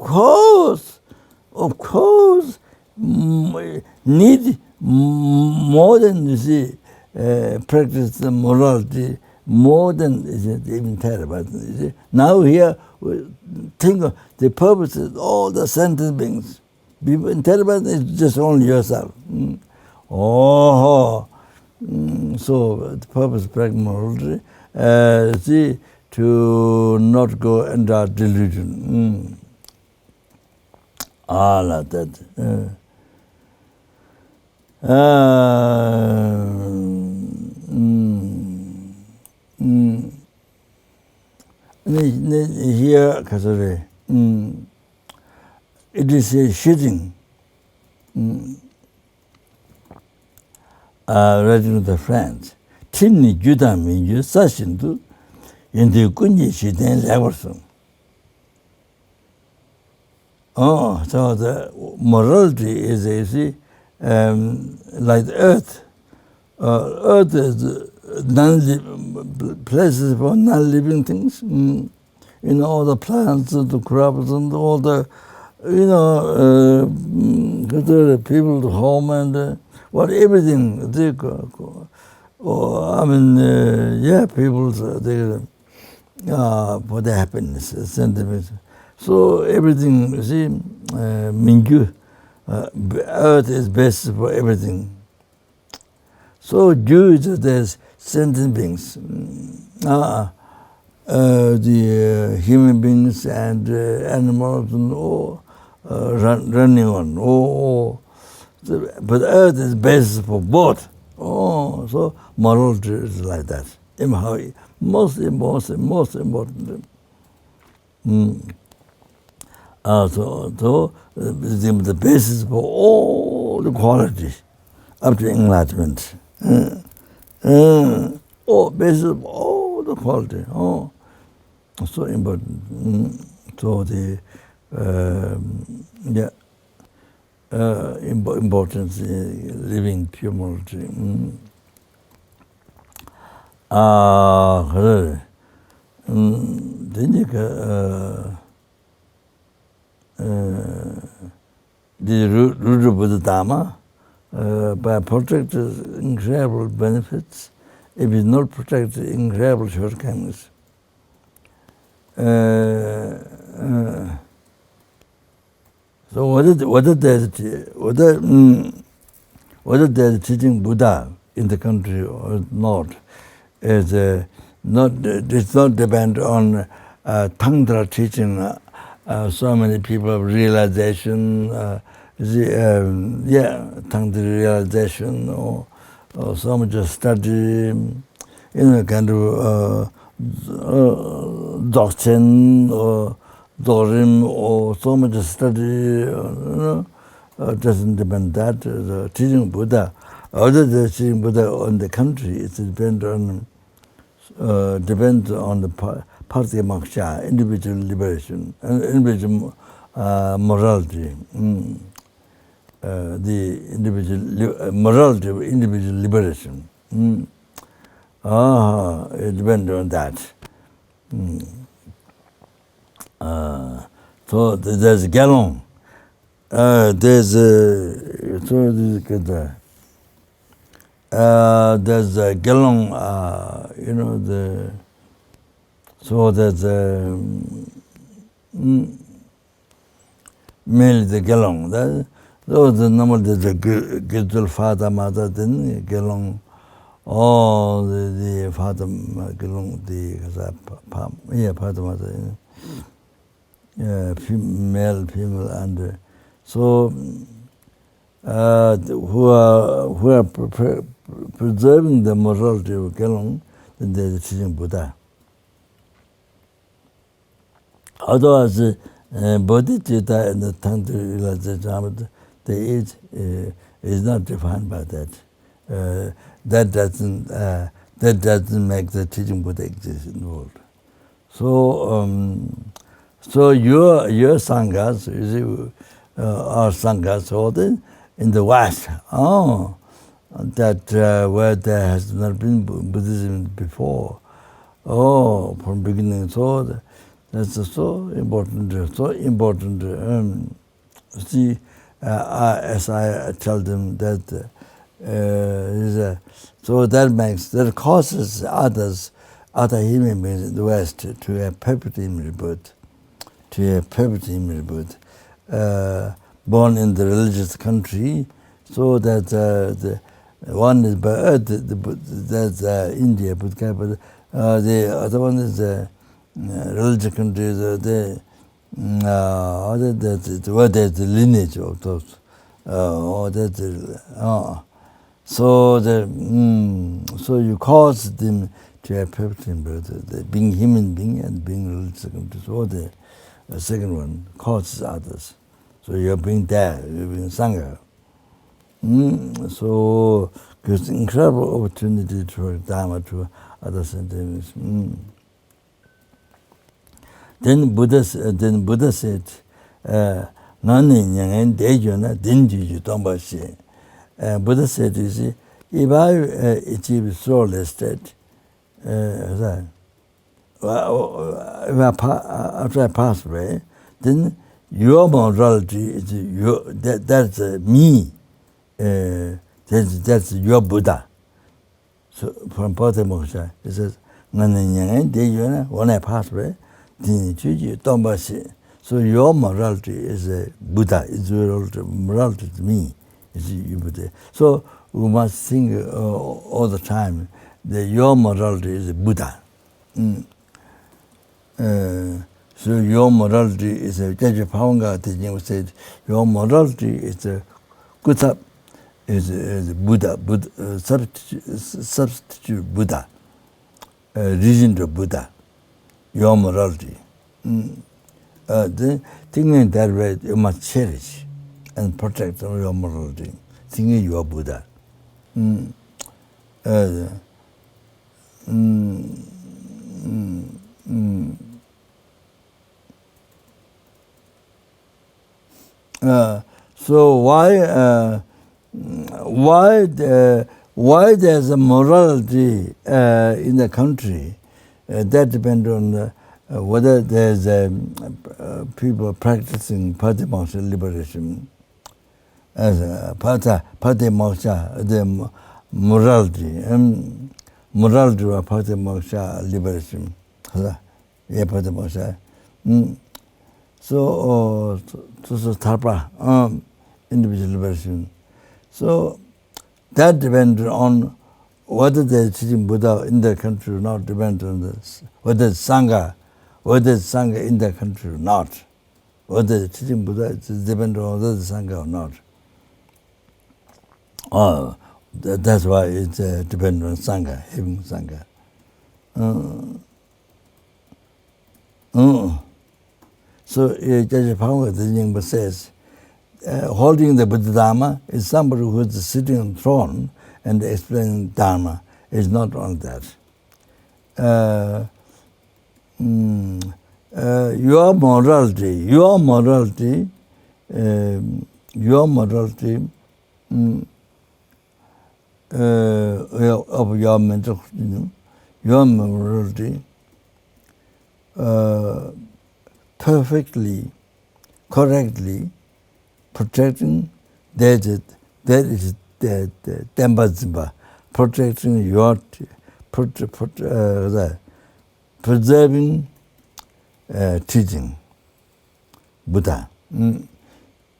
of course, need more than, you see, practice the morality, more than even Theravada. You see. Now here, we think of the purposes, all the sentient beings. In Theravada, it's just only yourself. Oh, so the purpose of practicing morality is to not go under delusion. Like that. Here, it is a shitting. Writing to the friends. Tinni Juda Minju Sashindu in the Kunji Shiten Laverson. Oh, so the morality is like the earth. Earth is places for non-living things. All the plants and the crops and all the, the people, the home and everything. People, for their happiness, sentiments. So everything, you see, Mingyu, earth is best for everything. So Jews, there's sentient beings, the human beings and animals and all running on. But earth is best for both. So morality is like that. Most important. So the basis for all the qualities up to enlightenment. Basis of all the quality. So important. So the importance living pure morality. The root of Buddha Dharma, by protecting incredible benefits, if it's not protected, incredible shortcomings. So whether there's teaching Buddha in the country or not, does not depend on Tantra teaching. So many people have realization, Tantra realization, or so much study, kind of doctrine or Dorim or so much study, doesn't depend on that. The teaching Buddha, other than teaching Buddha on the country, it depends on the Parthi Moksha, individual liberation, individual morality, the individual morality of individual liberation. It depends on that. So there's Galon. There's a Galon, so there's mainly the Galon. The number there's a Gizul father, mother, then Galon. The father, Galon, the father, mother. Male, female, and so who are preserving the morality of Gelong, then they're teaching Buddha. Otherwise, bodhicitta and the Tantra realization, the age is not defined by that. That doesn't make the teaching Buddha exist in the world. So your sanghas, are sanghas in the West. That where there has not been Buddhism before. From beginning. So that's so important. See, as I tell them that so that causes other human beings in the West to have perpetual rebirth. Born in the religious country, So that the one is by earth, that's India, Buddha, but the other one is religious countries. Other what is the lineage of those? So so you cause them to have perfection, but being human being and being religious countries, or the second one causes others. So you're being there, you're being Sangha. So it's incredible opportunity to Dharma to others and things. Then Buddha said, "Nani nyangen dejo na dinju tomba she." Buddha said, "You see, if I achieve soulless state, after I pass away, then your morality is that's me. That's your Buddha." So from Pata Moksha, it says, when I pass away, so your morality is a Buddha, is your morality is me, is you Buddha. So we must think all the time that your morality is a Buddha. So your morality is a Jajapanga teaching said, your morality is a Kuta, is Buddha, substitute Buddha, reason to Buddha, your morality. The thinking that way, you must cherish and protect your morality, thinking you are Buddha. So why there's a morality in the country? That depends on whether there's people practicing Patimoksha liberation as Patimoksha, the morality, morality of Patimoksha liberation. Yeah, Patimoksha. So, Tharpa, individual liberation. So, that depends on whether they're teaching Buddha in their country or not, depends on this. Whether it's Sangha in their country or not. Whether they're teaching Buddha, it depends on whether it's Sangha or not. That's why it depends on Sangha, having Sangha. So, Jajapanga, the Nyingma says, holding the Buddha Dharma is somebody who is sitting on the throne and explaining Dharma. Is not on that. Your morality of your mental, your morality perfectly, correctly protecting that is the Dhamma, protecting your preserving teaching Buddha,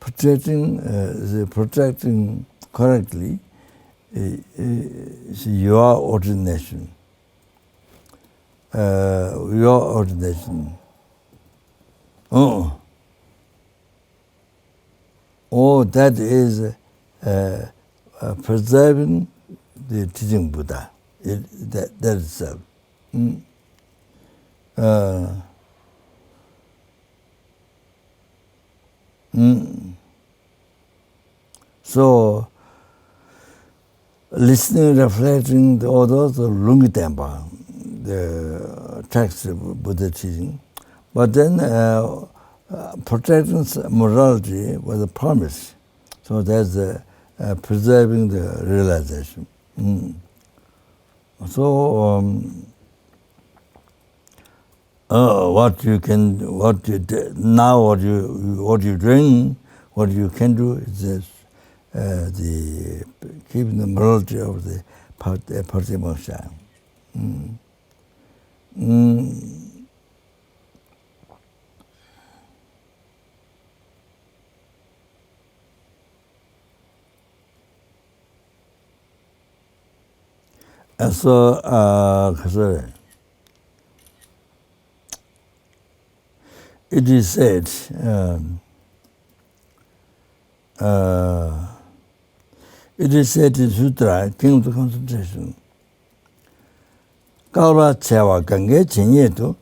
protecting correctly is your ordination. That is preserving the teaching Buddha. That itself. So, listening, reflecting all those Lungi Tempa, the text of Buddha teaching, but then protecting morality was a promise. So that's preserving the realization. So what you doing, what you can do is just the keeping the morality of the Patimoksha. And so, it is said, in Sutra, Kingdom Concentration, Kaura Chewa Gange Chinyetu,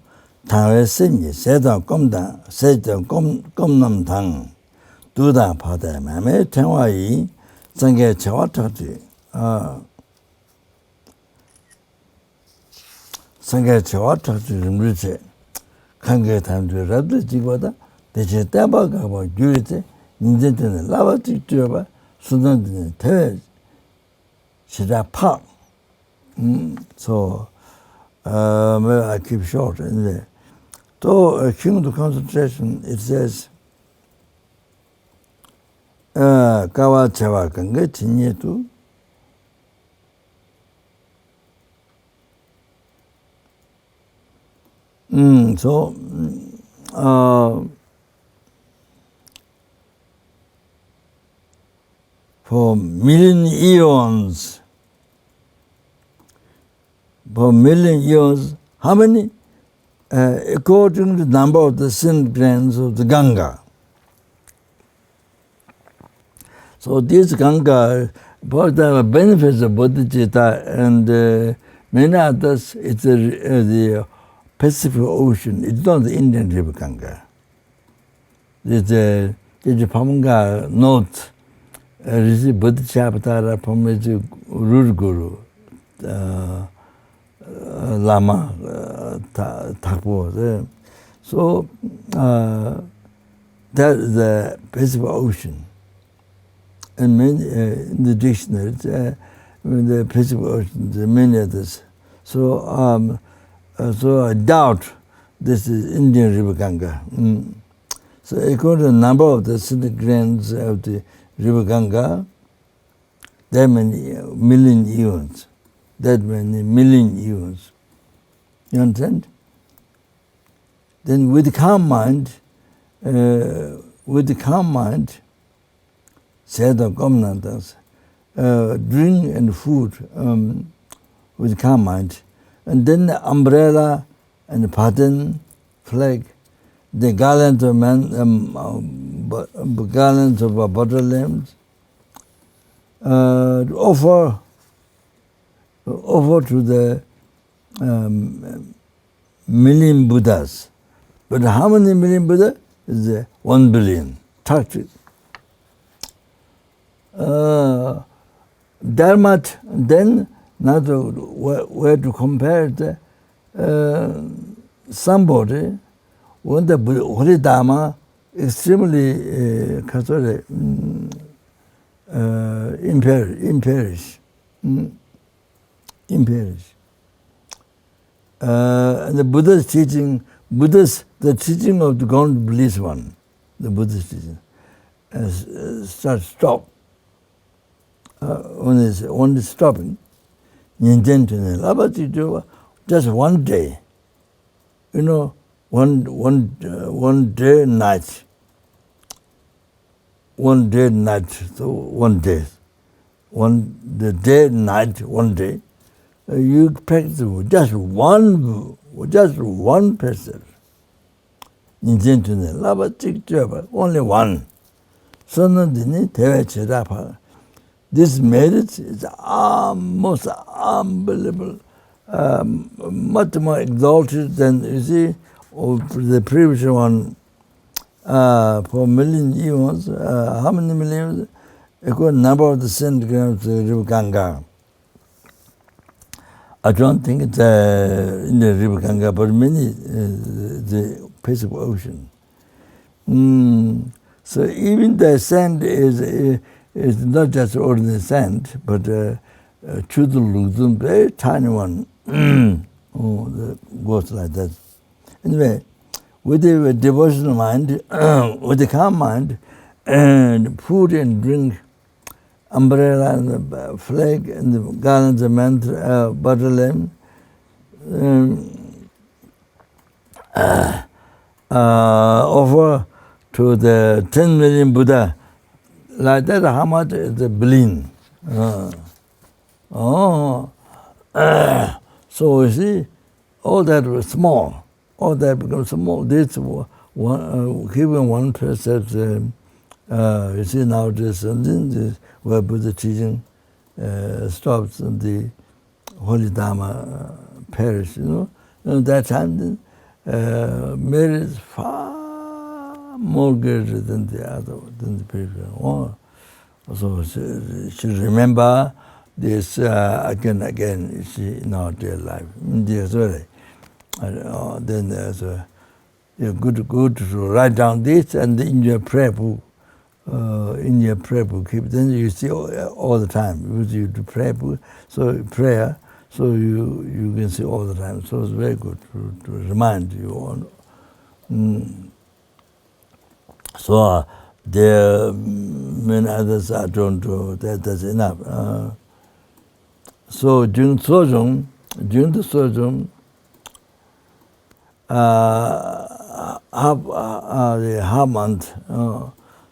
Tangwe Senyi, Sedang Komda, Sedang Komnam Tang, Duda Pada, Mame, Tenwai, Zange Chewa Tati, Zange Chewa Tati, Rinpoche, Kange Tam to Rabda Jigoda, the Chetabaka about Jurite, Ninjentine Lava Tiktuba, Sudan Te, Shida Park. So, I keep short in there. So, Kingdom Concentration, it says, Kawa Chewa Kange Chinyetu, so, for million eons, how many? According to the number of the sin glands of the Ganga. So this Ganga, for the benefits of bodhicitta and many others, it's the Pacific Ocean. It's not the Indian River Ganga. It's a Pamanga note, Rishi Bodhisattva from the root guru, Lama Thakur. So that is the Pacific Ocean. And many, in the dictionaries, the Pacific Ocean, there are many others. So, so I doubt this is Indian River Ganga. So according to the number of the scenic glands of the River Ganga, that many million eons. That many million eons. You understand? Then with the calm mind, Seda Gomnadas, drink and food with calm mind. And then the umbrella and the pattern, flag, the garlands of garlands of butter lamps, offer to the million Buddhas. But how many million Buddhas? Is 1 billion. Touch it. That much, then not where to compare the somebody when the Holy Dharma extremely imperish. And the Buddha's teaching, the teaching of the ground bliss one, the Buddhist teaching, stop. When it's stopping, just one day, one day and night. One day and night, so 1 day. The day and night, 1 day. You practice just one precept. Only one. This merit is most unbelievable, much more exalted than, you see, the previous one. For million eons, how many millions? A good number of the centigrams of the River Ganga. I don't think it's in the River Ganga, but many, the Pacific Ocean. So even the sand is not just ordinary sand, but chudul, very tiny one. That goes like that. Anyway, with the devotional mind, with the calm mind, and food and drink, umbrella and the flag and the garlands of mantra, butter lamp, offer to the 10 million Buddha. Like that, how much is the billion? So you see, all that was small. All that becomes small. This one, given one precept, you see nowadays, where Buddha teaching stops in the Holy Dharma parish, And that time, merit is far more greater than the previous one. So she should remember this again, you see, in our dear life. Then good to write down this, and in your prayer book, keep. Then you see all the time because you do prayer book, so prayer. So you can see all the time. So it's very good to remind you. So there are many others I don't do. That's enough. So during the Sojong, half month.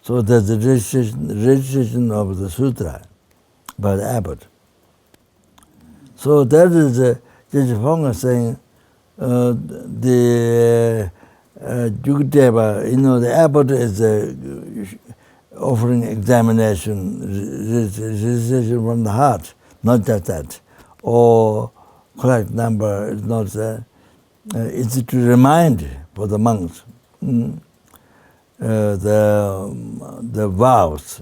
So there's the registration of the sutra by the abbot. So that is Jejifong saying the Jukdeva, the abbot is offering examination, registration from the heart, not just that. Or correct number is not there. It's to remind for the monks the vows.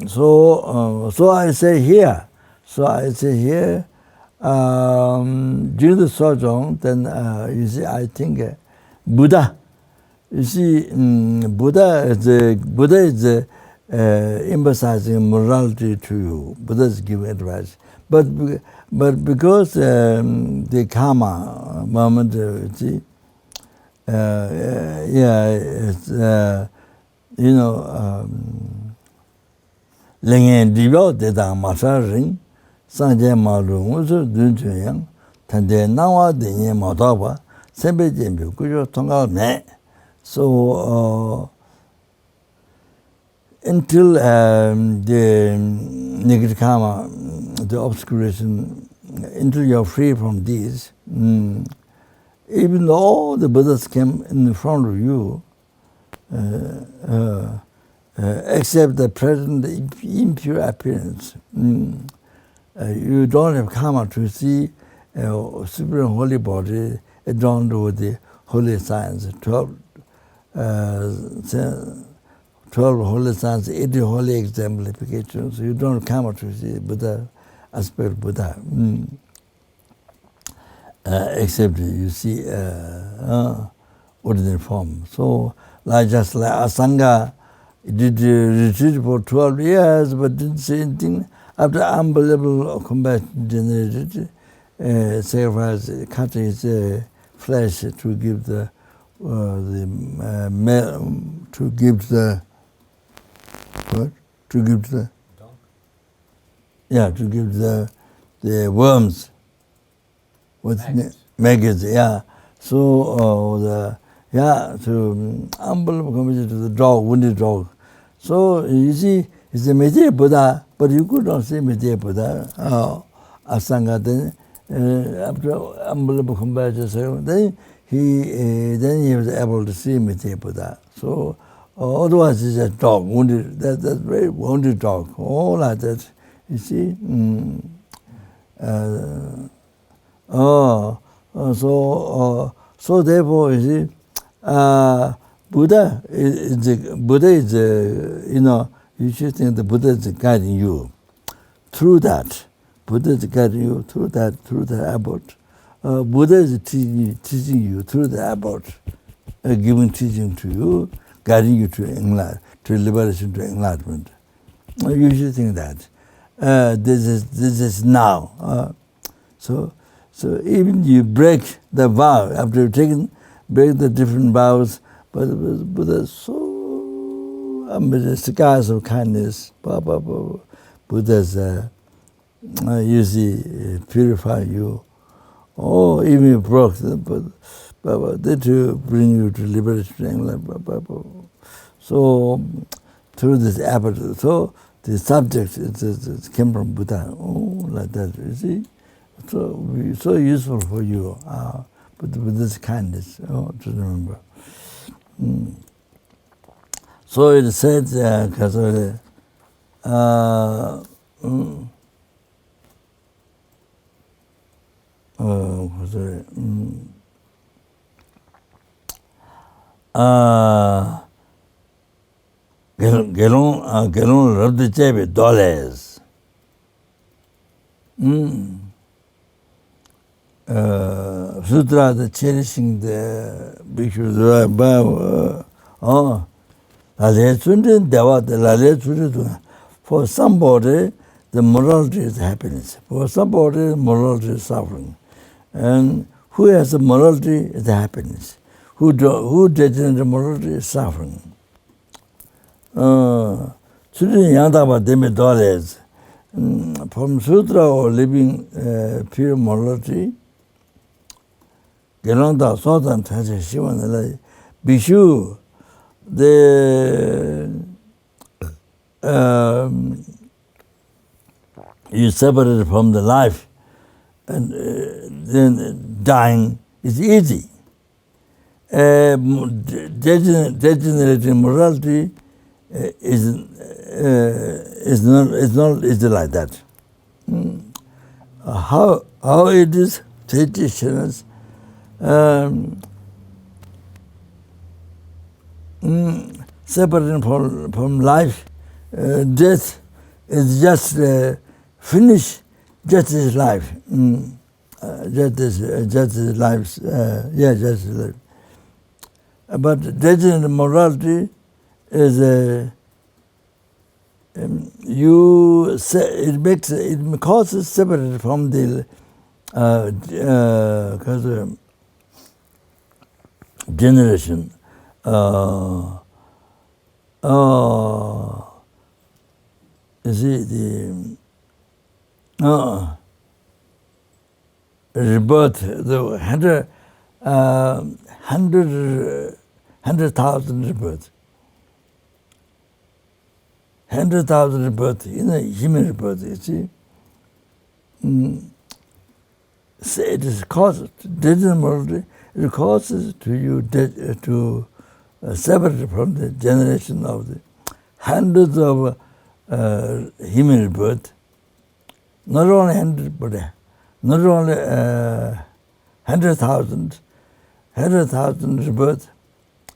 So I say here. During the Sojong, then you see, I think Buddha. You see, Buddha is emphasizing morality to you. Buddha is giving advice, but because the karma moment, you see, it's Lengen Divo de da Masaring, Sangha Malu, Dunjuyang, Tande Nawa de Yamadawa, Sembe Jimbu, Kujo Tonga Ne. So until the negative karma, the obscuration, until you're free from these, even though the Buddhas came in front of you, except the present impure appearance. You don't have karma to see a super holy body adorned with the holy signs, 12 holy signs, 80 holy exemplifications. You don't have karma to see Buddha, aspect Buddha. Except you see ordinary form. So, just like a Sangha, did retreat for 12 years, but didn't say anything. After unbelievable compassion generated, sacrifice, cut his flesh to give the worms. Maggots, yeah. So to unbelievable compassion to the dog, wounded dog. So you see, it's a Medea Buddha, but you could not see Medea Buddha. Asanga then after unbelievable compassion, then he was able to see Medea Buddha. So otherwise it's a dog, wounded. That's very wounded dog. All like that. You see. So therefore, you see, Buddha is you should think the Buddha is guiding you through that. Buddha is guiding you through that abbot. Buddha is teaching you through the abbot, giving teaching to you, guiding you to liberation, to enlightenment. You should think that this is now. So even you break the vow after you've break the different vows, but Buddha is so amidst skies of kindness. Buddha's usually purify you. Or even you broke but they to bring you to liberation. So through this abbot, so the subject it came from Buddha. Oh, like that, you see? So useful for you, with this kindness, to remember. So it said, Gelung Rabdi Chebe $. Sutra, the cherishing the bhikshus, for somebody, the morality is happiness. For somebody, morality is suffering. And who has a morality is happiness. Who doesn't have morality is suffering. From Sutra or living pure morality, Gelongda Sotan Tansha Shivan Bishu, you separated from the life, and then dying is easy. Degenerating morality is not easy like that. How it is traditions, separating from life, death is just finish. Just is life. Just is life. Just is life. But degenerating morality is it causes separate from the generation. You see the rebirth, the 100,000 rebirth. 100,000 rebirth in a human rebirth, you see. It is causes morality. It causes to you to separate from the generation of the hundreds of human rebirth. Not only 100, but not only 100,000 rebirth,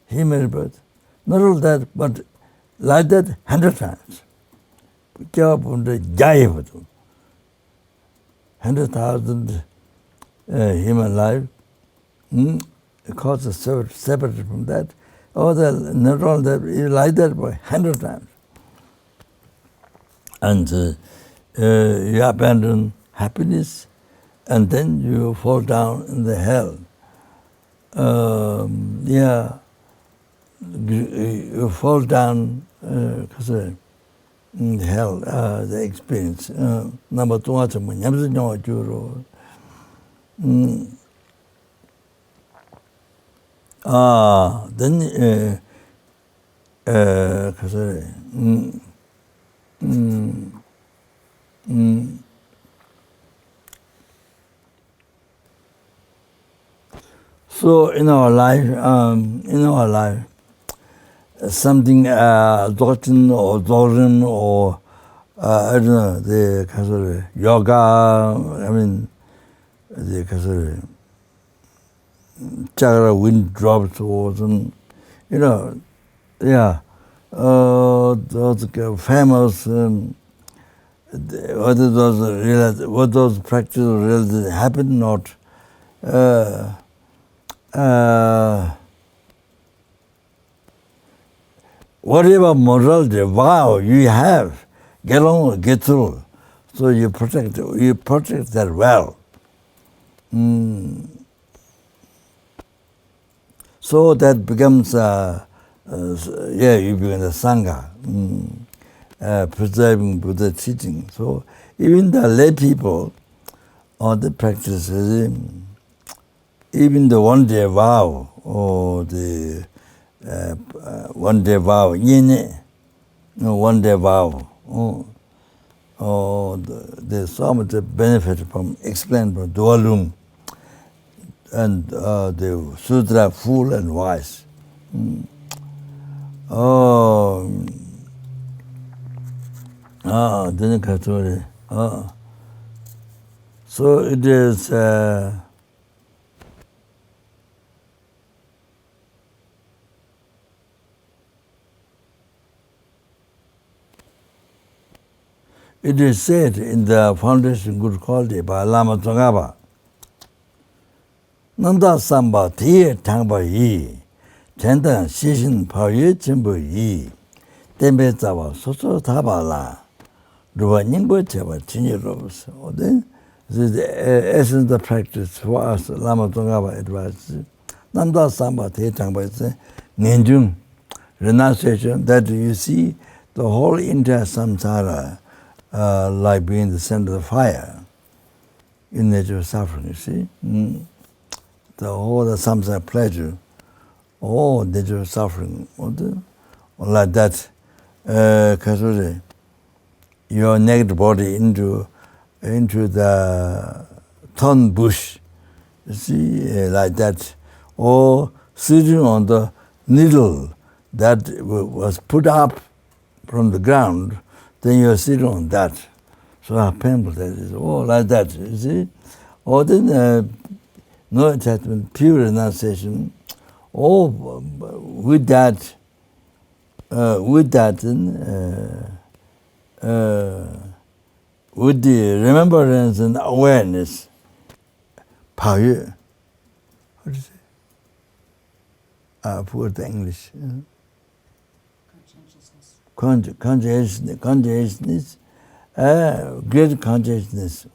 human rebirth. Not only that, but like that 100 times. 100,000 human life. It causes separate from that. Not only that, like that, but 100 times. And you abandon happiness, and then you fall down in the hell. You fall down in hell, the experience. Number two, then so in our life, something doctrine or dogma or I don't know, the yoga. I mean, the chakra wind drops or some, those famous. Whether those practices really happen or not. Whatever morality, vow you have, get on, get through. So you protect that well. So that becomes, you become the Sangha, preserving Buddha teaching. So even the lay people or the practices, even the one-day vow or the one-day vow, one-day vow There's so much benefit from explained by Dualung and the Sutra full and wise. Then Katori. So it is. It is said in the Foundation Good Quality by Lama Tzong Khapa, Nanda Samba Tiye Tangpa Yi, Chendang Shishin Pao Ye Chenpo Yi, Tempe Tsawa Soso Taba La, Ruwa Nyingpo Cheba Chinyi Robos. This is the essence of the practice for us, Lama Tzong Khapa advises. Nanda Samba Tiye Tangpa Yi, Ngenjung, renunciation, that you see the whole entire samsara like being the center of the fire in nature of suffering, you see. The whole samsara pleasure, all nature of suffering, like that. Your naked body into the thorn bush, you see, like that, or sitting on the needle that was put up from the ground, then you're sitting on that. So how painful that is. Like that, you see. Or then no attachment, pure renunciation. With that, with the remembrance and awareness, Pao Yue. What is it? I forgot the English. Consciousness, great consciousness.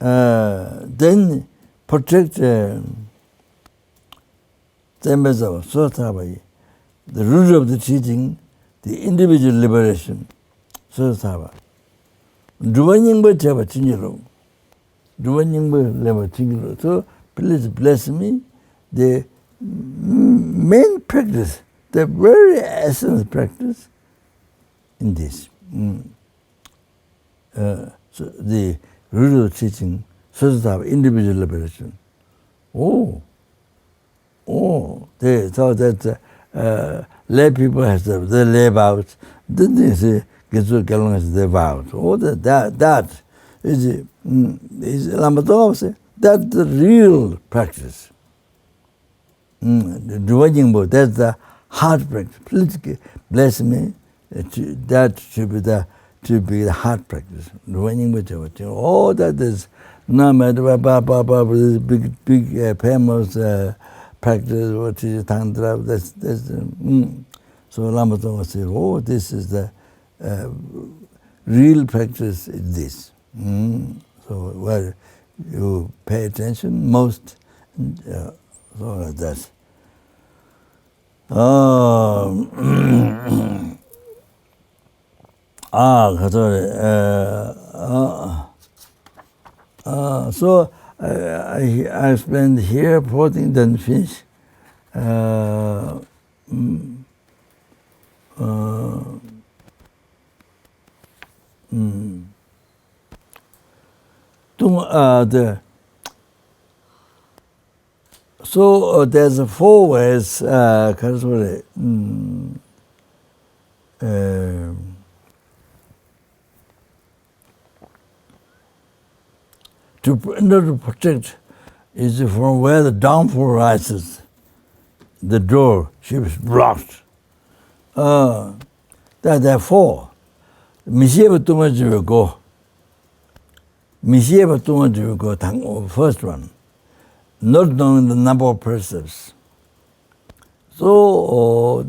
Then protect the root of the teaching, the individual liberation. So please bless me. The main practice, the very essence practice in this. So the root of teaching, individual liberation. They thought that lay people has the lay vows. Then they say, Getsu Kelong has the vows. That is Lama Tzong Khapa say, that's the real practice. That's the hard practice. Please bless me. That should be the hard practice. That is no matter this big famous practice. What is Tantra? That's so Lama Tzong Khapa said, this is the real practice. Is this. So where you pay attention most, so like that. So I explained here, porting, then finish. So there's 4 ways, to protect is from where the downfall rises. The door should be blocked. Therefore, Mishieba too much will go. Mishieba too much will go. First one, not knowing the number of precepts. So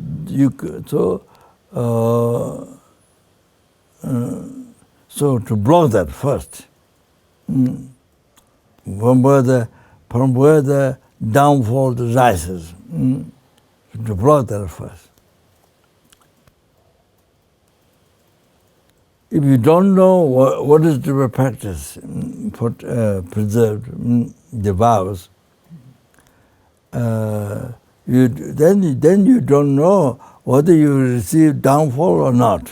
so to block that first. From where the downfall rises, to block that first. If you don't know what is to be practiced, preserved, the vows, then you don't know whether you receive downfall or not.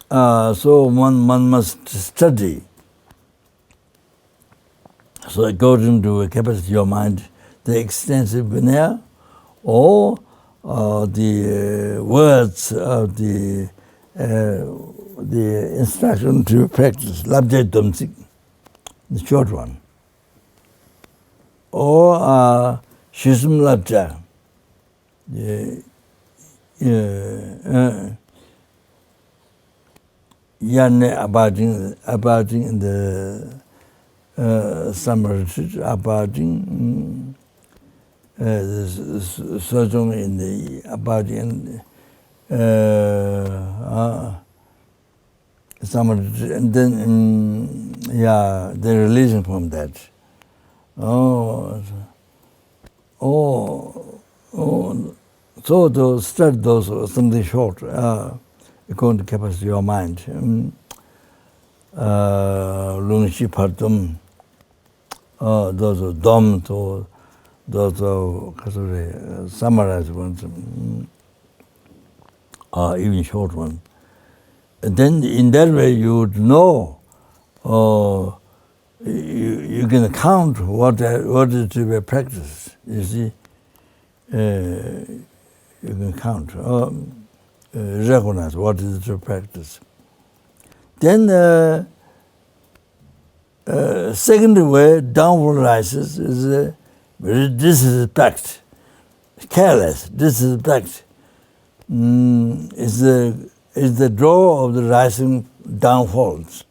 So one must study. So according to the capacity of your mind, the extensive Vinaya or the words of the instruction to practice, Labjai Domsik, the short one, or Shizum Labja, Yane abiding in the summer retreat, abiding, sojourn in the abiding summer retreat, and then the releasing from that. So to study those something short, according to the capacity of your mind. Lungshi Partum, those are dumb to those are summarized ones, or even short ones. And then in that way you would know, you can count what is to be practiced. You see, you can count, recognize what is to practice. Then second way downfall rises is disrespect, careless, disrespect. Is the draw of the rising downfalls.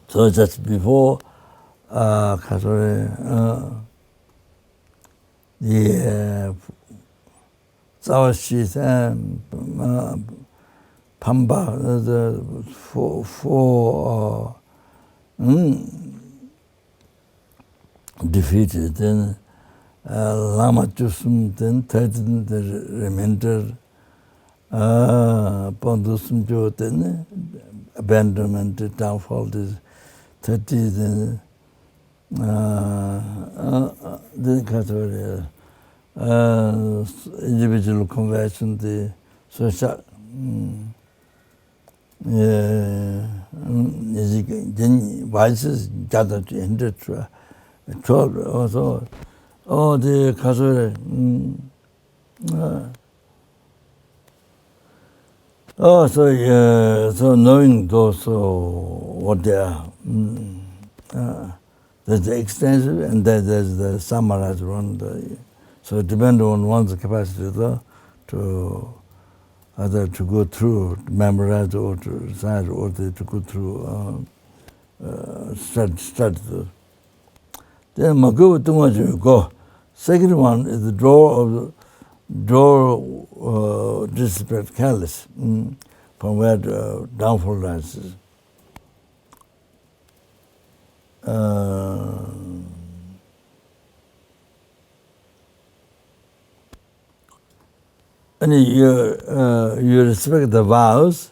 So just before the Zawashi Pamba, the four defeated, then Lama Chusum, then 13 the remainder, Pondusum Jo, then abandonment, the downfall is 30, then individual conversion, the social then vices gathered to enter 12 also. Oh, the Kasure. So knowing those what they are, there's the extensive and there's the summarized one. So it depends on one's capacity to either to go through, to memorize, or to recite, or to go through, study. Then Magu Tumaji go. Second one is the draw disrespect, careless, from where the downfall rises. And you respect the vows,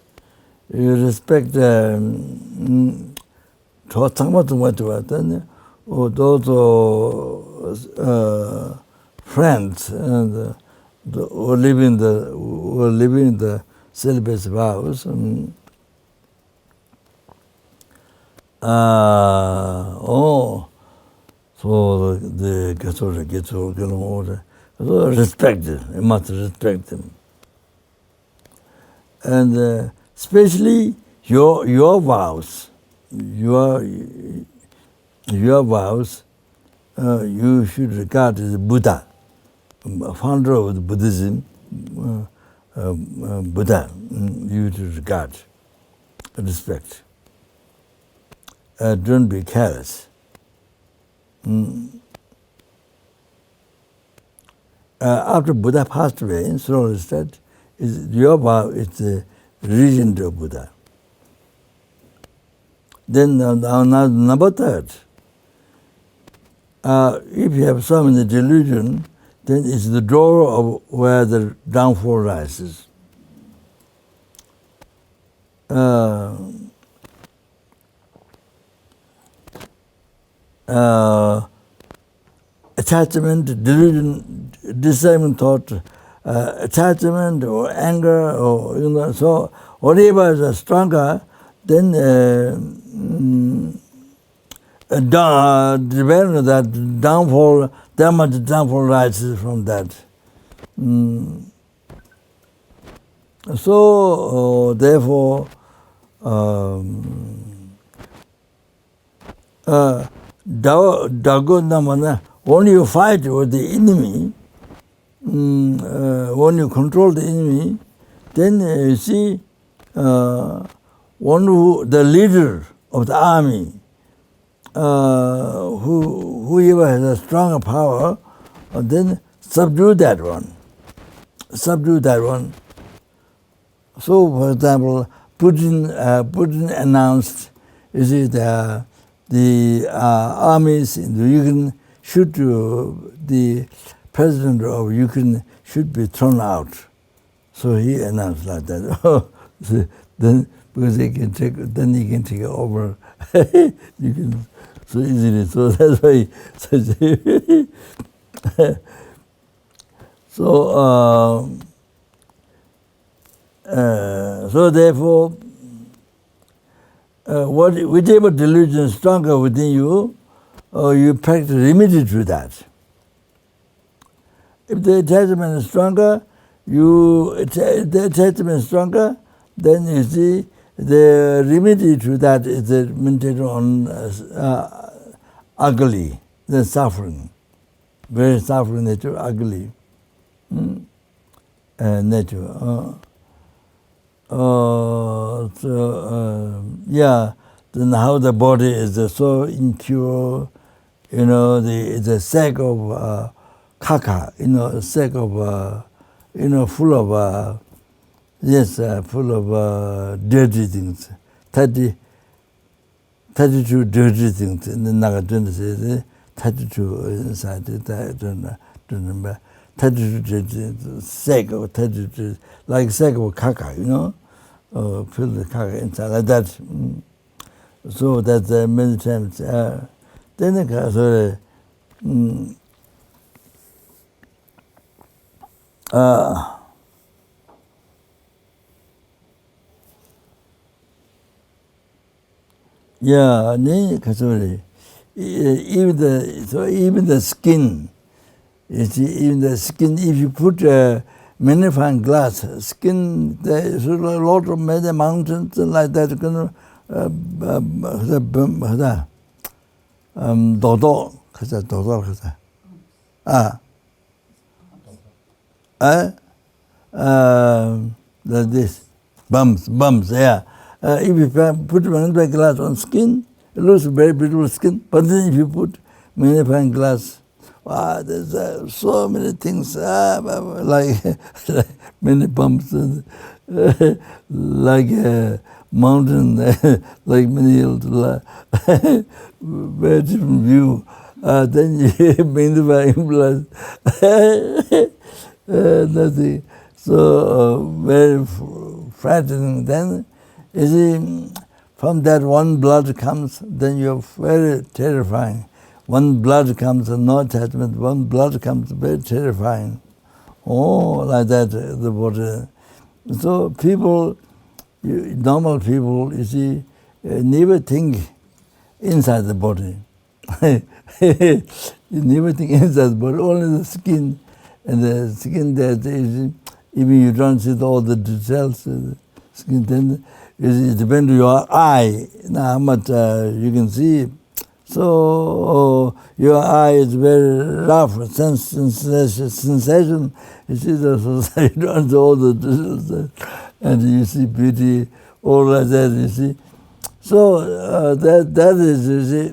you respect or those friends and who are living the celibate vows. So the Gatsura gets order. So respect them. You must respect them. And especially your vows, your vows, you should regard as Buddha, founder of the Buddhism. Buddha, you should regard, respect. Don't be careless. After Buddha passed away, in Sri said, your vow is the regent of Buddha. Then number third, if you have some in the delusion, then it's the door of where the downfall rises. attachment, delusion, discernment thought, attachment or anger, or so whatever is stronger, then that downfall, that much downfall rises from that. So therefore, when you fight with the enemy, when you control the enemy, then you see the leader of the army, whoever has a stronger power, then subdue that one. Subdue that one. So, for example, Putin announced, you see, the armies in the Ukraine should, the president of Ukraine should be thrown out. So he announced like that. Then, because he can take over. You can so easily. So that's why. So therefore, whichever delusion is stronger within you, you practice remedy to that. If the attachment is stronger, the attachment is stronger, then you see the remedy to that is the meditation on ugly, the suffering, very suffering nature, ugly nature. Then how the body is so impure, the sack of caca, sack of, full of, full of dirty things, 32 dirty things. In the Nagadjuna says 32 inside, don't remember. 32 sack of 32, like sack of caca, fill the caca inside like that. So that's many times. Then even the skin. You see, even the skin, if you put a magnifying glass, skin, there's a lot of many mountains like that. This bumps, yeah. If you put magnifying glass on skin, it looks very beautiful skin. But then if you put magnifying glass, there's so many things, like many bumps, like a mountain, like many hills, very different view. Then you magnify glass, nothing. So very frightening. Then you see, from that one blood comes, then you're very terrifying. One blood comes, no attachment. One blood comes, very terrifying. Like that, the body. So people, normal people, you see, never think inside the body. You never think inside the body, only the skin. And the skin that is, even you don't see all the details, skin, then it depends on your eye, how much you can see. So your eye is very rough, sensation. You see the society, all the details, and you see beauty, all like that, you see. So that is, you see,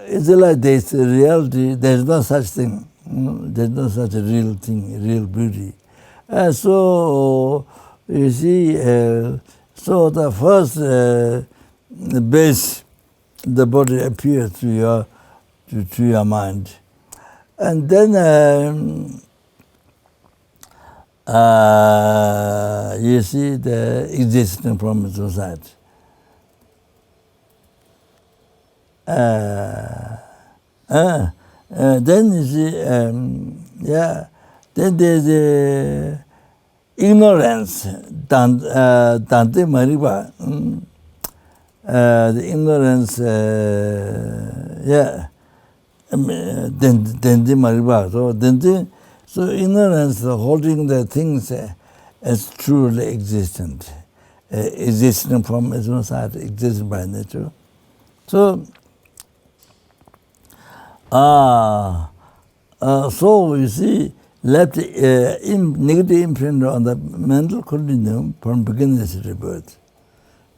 it's like this reality. There's no such thing. There's no such a real thing, real beauty. So you see, so the first base, the body appears to your mind, and then you see the existence from society. then you see, then there's ignorance, Dante Mariba, the ignorance, Dente Mariba, so ignorance, holding the things as truly existent, existing from its own side, existing by nature. So, so you see, left negative imprint on the mental continuum from beginning to birth.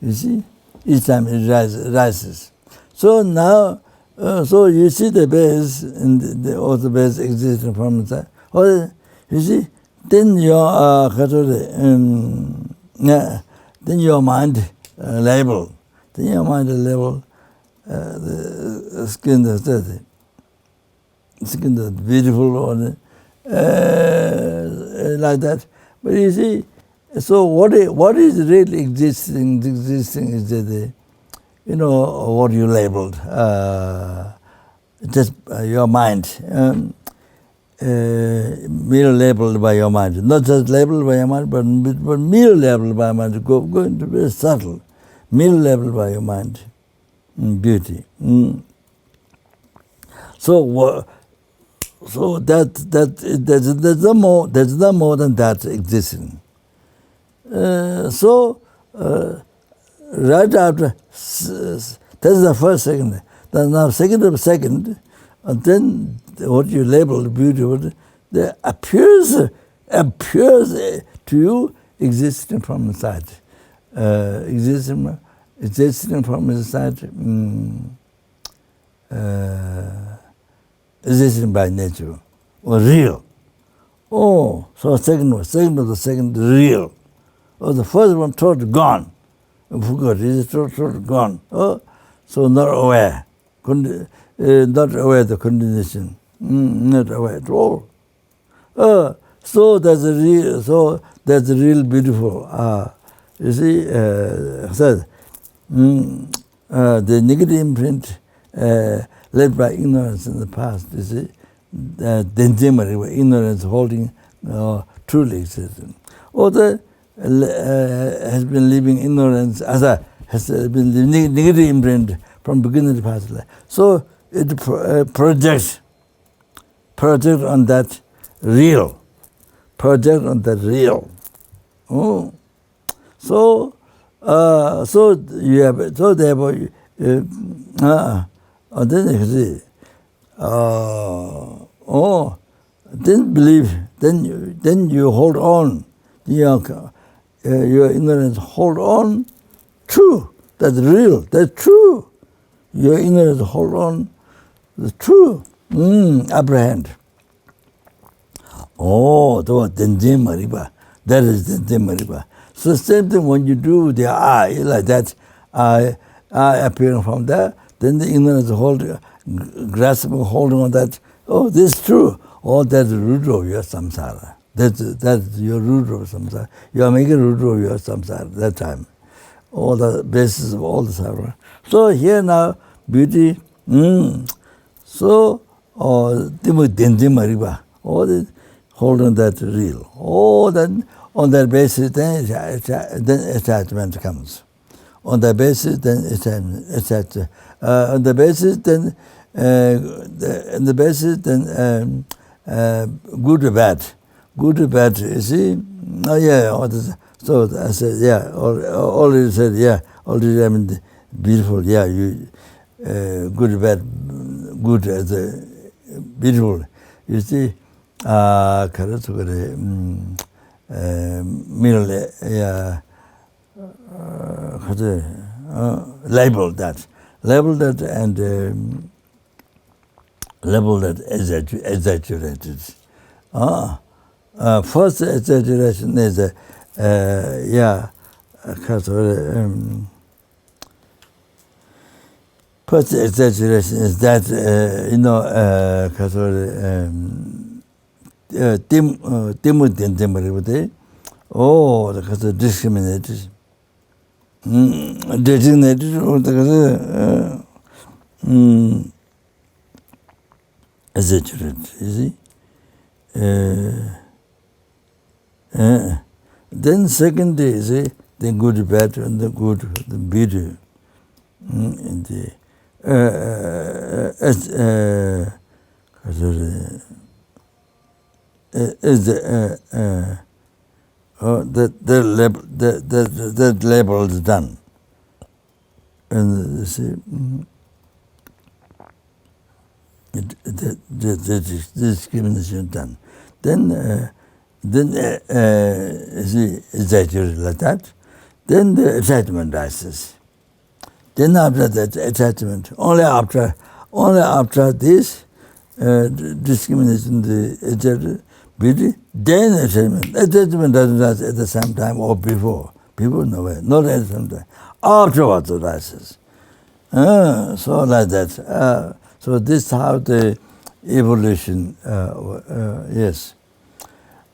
You see, each time it rises. So now, so you see the base, and all the base existing from inside. Or you see, then your then your mind label, the skin is dirty. Skin is beautiful or like that. But you see, so what is really existing? Existing is the, what you labeled, just your mind, merely labeled by your mind. Not just labeled by your mind, but merely labeled by your mind. Going to be subtle, merely labeled by your mind. Beauty. So there's no more than that existing. Right after, that's the first second. Then now second, and then what you label beauty, that appears to you existing from inside, existing from inside, existing by nature, or real. Oh, so second of the second real. Oh, the first one totally gone. I forgot, it's totally gone. Oh, so not aware. Not aware of the condition. Not aware at all. So that's a real beautiful. You see, the negative imprint led by ignorance in the past, you see, ignorance holding truly existing. Or has been living ignorance, has been negative imprint from beginning to past life. So it projects on that real. Oh. So you have, so therefore, then you see, then believe, then you hold on, your ignorance hold on, true, that's real, that's true. Your ignorance hold on, the true, apprehend. Oh, that is Denje Mariba. So same thing when you do the eye, like that, eye appearing from there, then the ignorance grasping, holding on that, oh, this is true. Oh, that's the root of your samsara. That's your root of samsara. You are making root of your samsara that time. All the basis of all the samsara. So here now, beauty, so, Denje Mariba, all this, hold on that real. Oh, then on that basis, then attachment comes. On that basis, then attachment. On the basis, then good or bad. Good or bad, you see? Oh, yeah. So I said, yeah, already said, yeah, already, I mean, beautiful, yeah, you, good or bad, good as a beautiful. You see, label that and label that exaggerated. First exaggeration is first exaggeration is that oh, the discriminated, designated, or the exaggerate, you see. Then second day, you see, the good, bad, and the good, the beauty. And the that label is done. And you see, the discrimination done. Then see, exaggerate like that. Then the attachment rises. Then after that attachment, only after this discrimination, the exaggerate beauty, then attachment. Attachment doesn't rise at the same time or before. People know it, not at the same time. Afterwards it rises. So like that. So this is how the evolution, yes.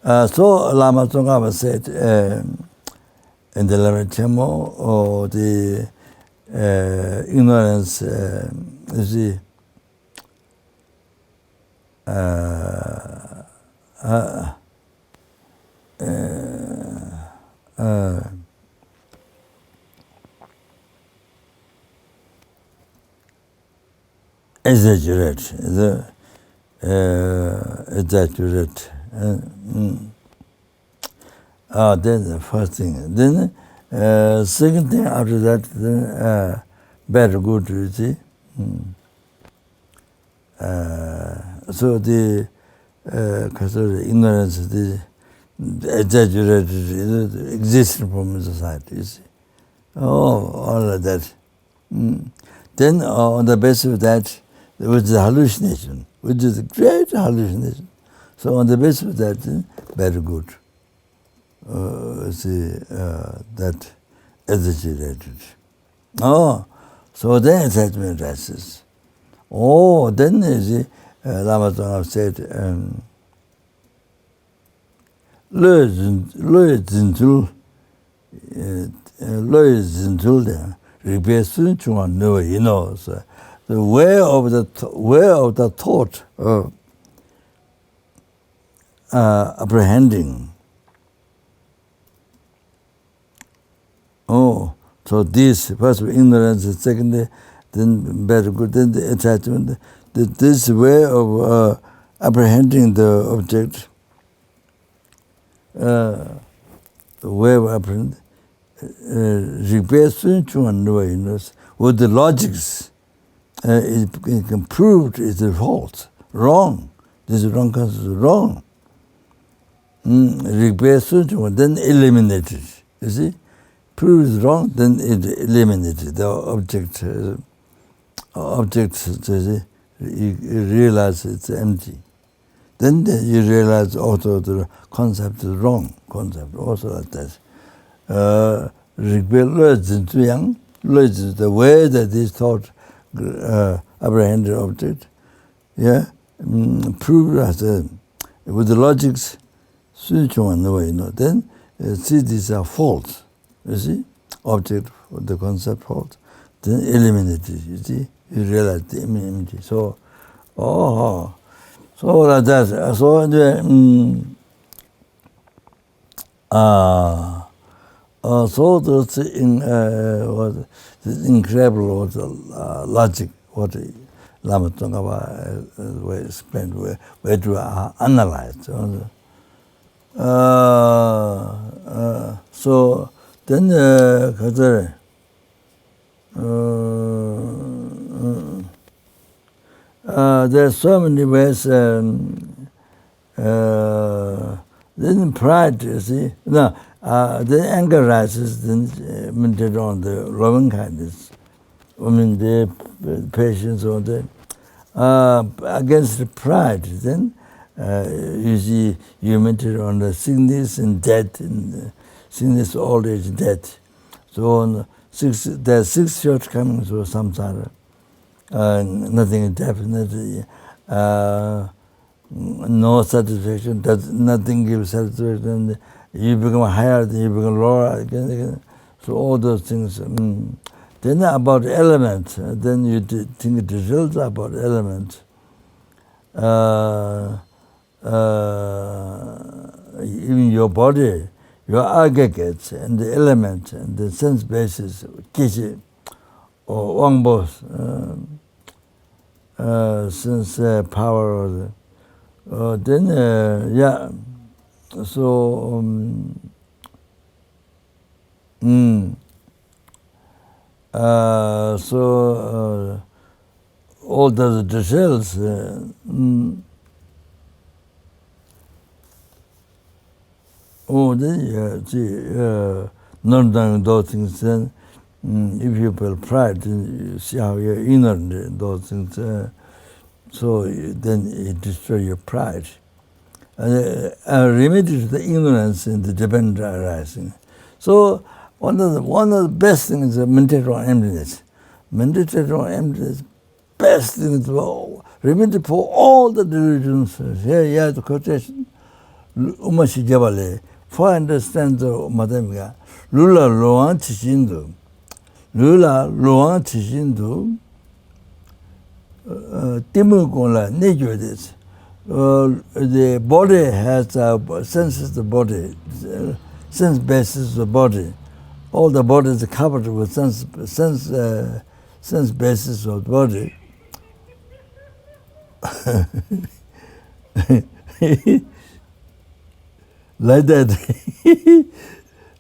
So Lama Tzong Khapa said in the Lama Chemo, or the ignorance, you see, exaggerate, exaggerate. Then the first thing. Then second thing after that, then better good, you see. So the because of the ignorance, the exaggerated existing from society, you see. All of that. Then on the basis of that, there was the hallucination, which is a great hallucination. So on the basis of that, very good. See, that exaggerated. So then attachment rises. Then you see, Lama Tzong Khapa said, Lo zintul repair soon chunga no, you know. So the way of the thought apprehending. So this first ignorance, second, then better good, then the attachment. This way of apprehending the object, the way of apprehending, repair soon with the logics, it can prove it's false, wrong. This is wrong concept is wrong. Repair soon, then eliminate it. You see, prove it's wrong, then it eliminated the object. You realize it's empty. Then you realize also the concept is wrong. Concept also like that. The way that this thought apprehended object, proved as with the logics, then see these are false. You see, object, the concept false. Then eliminate it. You see, you realize the empty. So like that. So so that's incredible logic, what Lama Tzong Khapa explained, where to analyze. So then there's so many ways. Then pride, you see. No, the anger rises, then meditate on the loving kindness. The patience or the against the pride. Then you see, you meditate on the sickness and death, and sickness, old age, death. So there are 6 shortcomings of samsara. Nothing is definite. No satisfaction, nothing gives satisfaction. You become higher, then you become lower again. So all those things. Then Then about element, then you think the results about element. Even your body, your aggregates and the element and the sense basis, kishi or wangbos, sense power or then yeah. So all those details. Not knowing those things, then if you feel pride, you see how you're ignorant in those things. So then it destroys your pride. Remedy to the ignorance and the dependent arising. So one of the best things is meditate on emptiness. Meditate on emptiness, best thing is remedy for all the delusions. Here you have the quotation. Umashi Jabale, for understand the Madamiga, Lula Loan Chishindu. Lula Loan Chishindu, Timukola, nature this. The body has senses the body, sense basis the body. All the body is covered with sense basis of the body. Like that,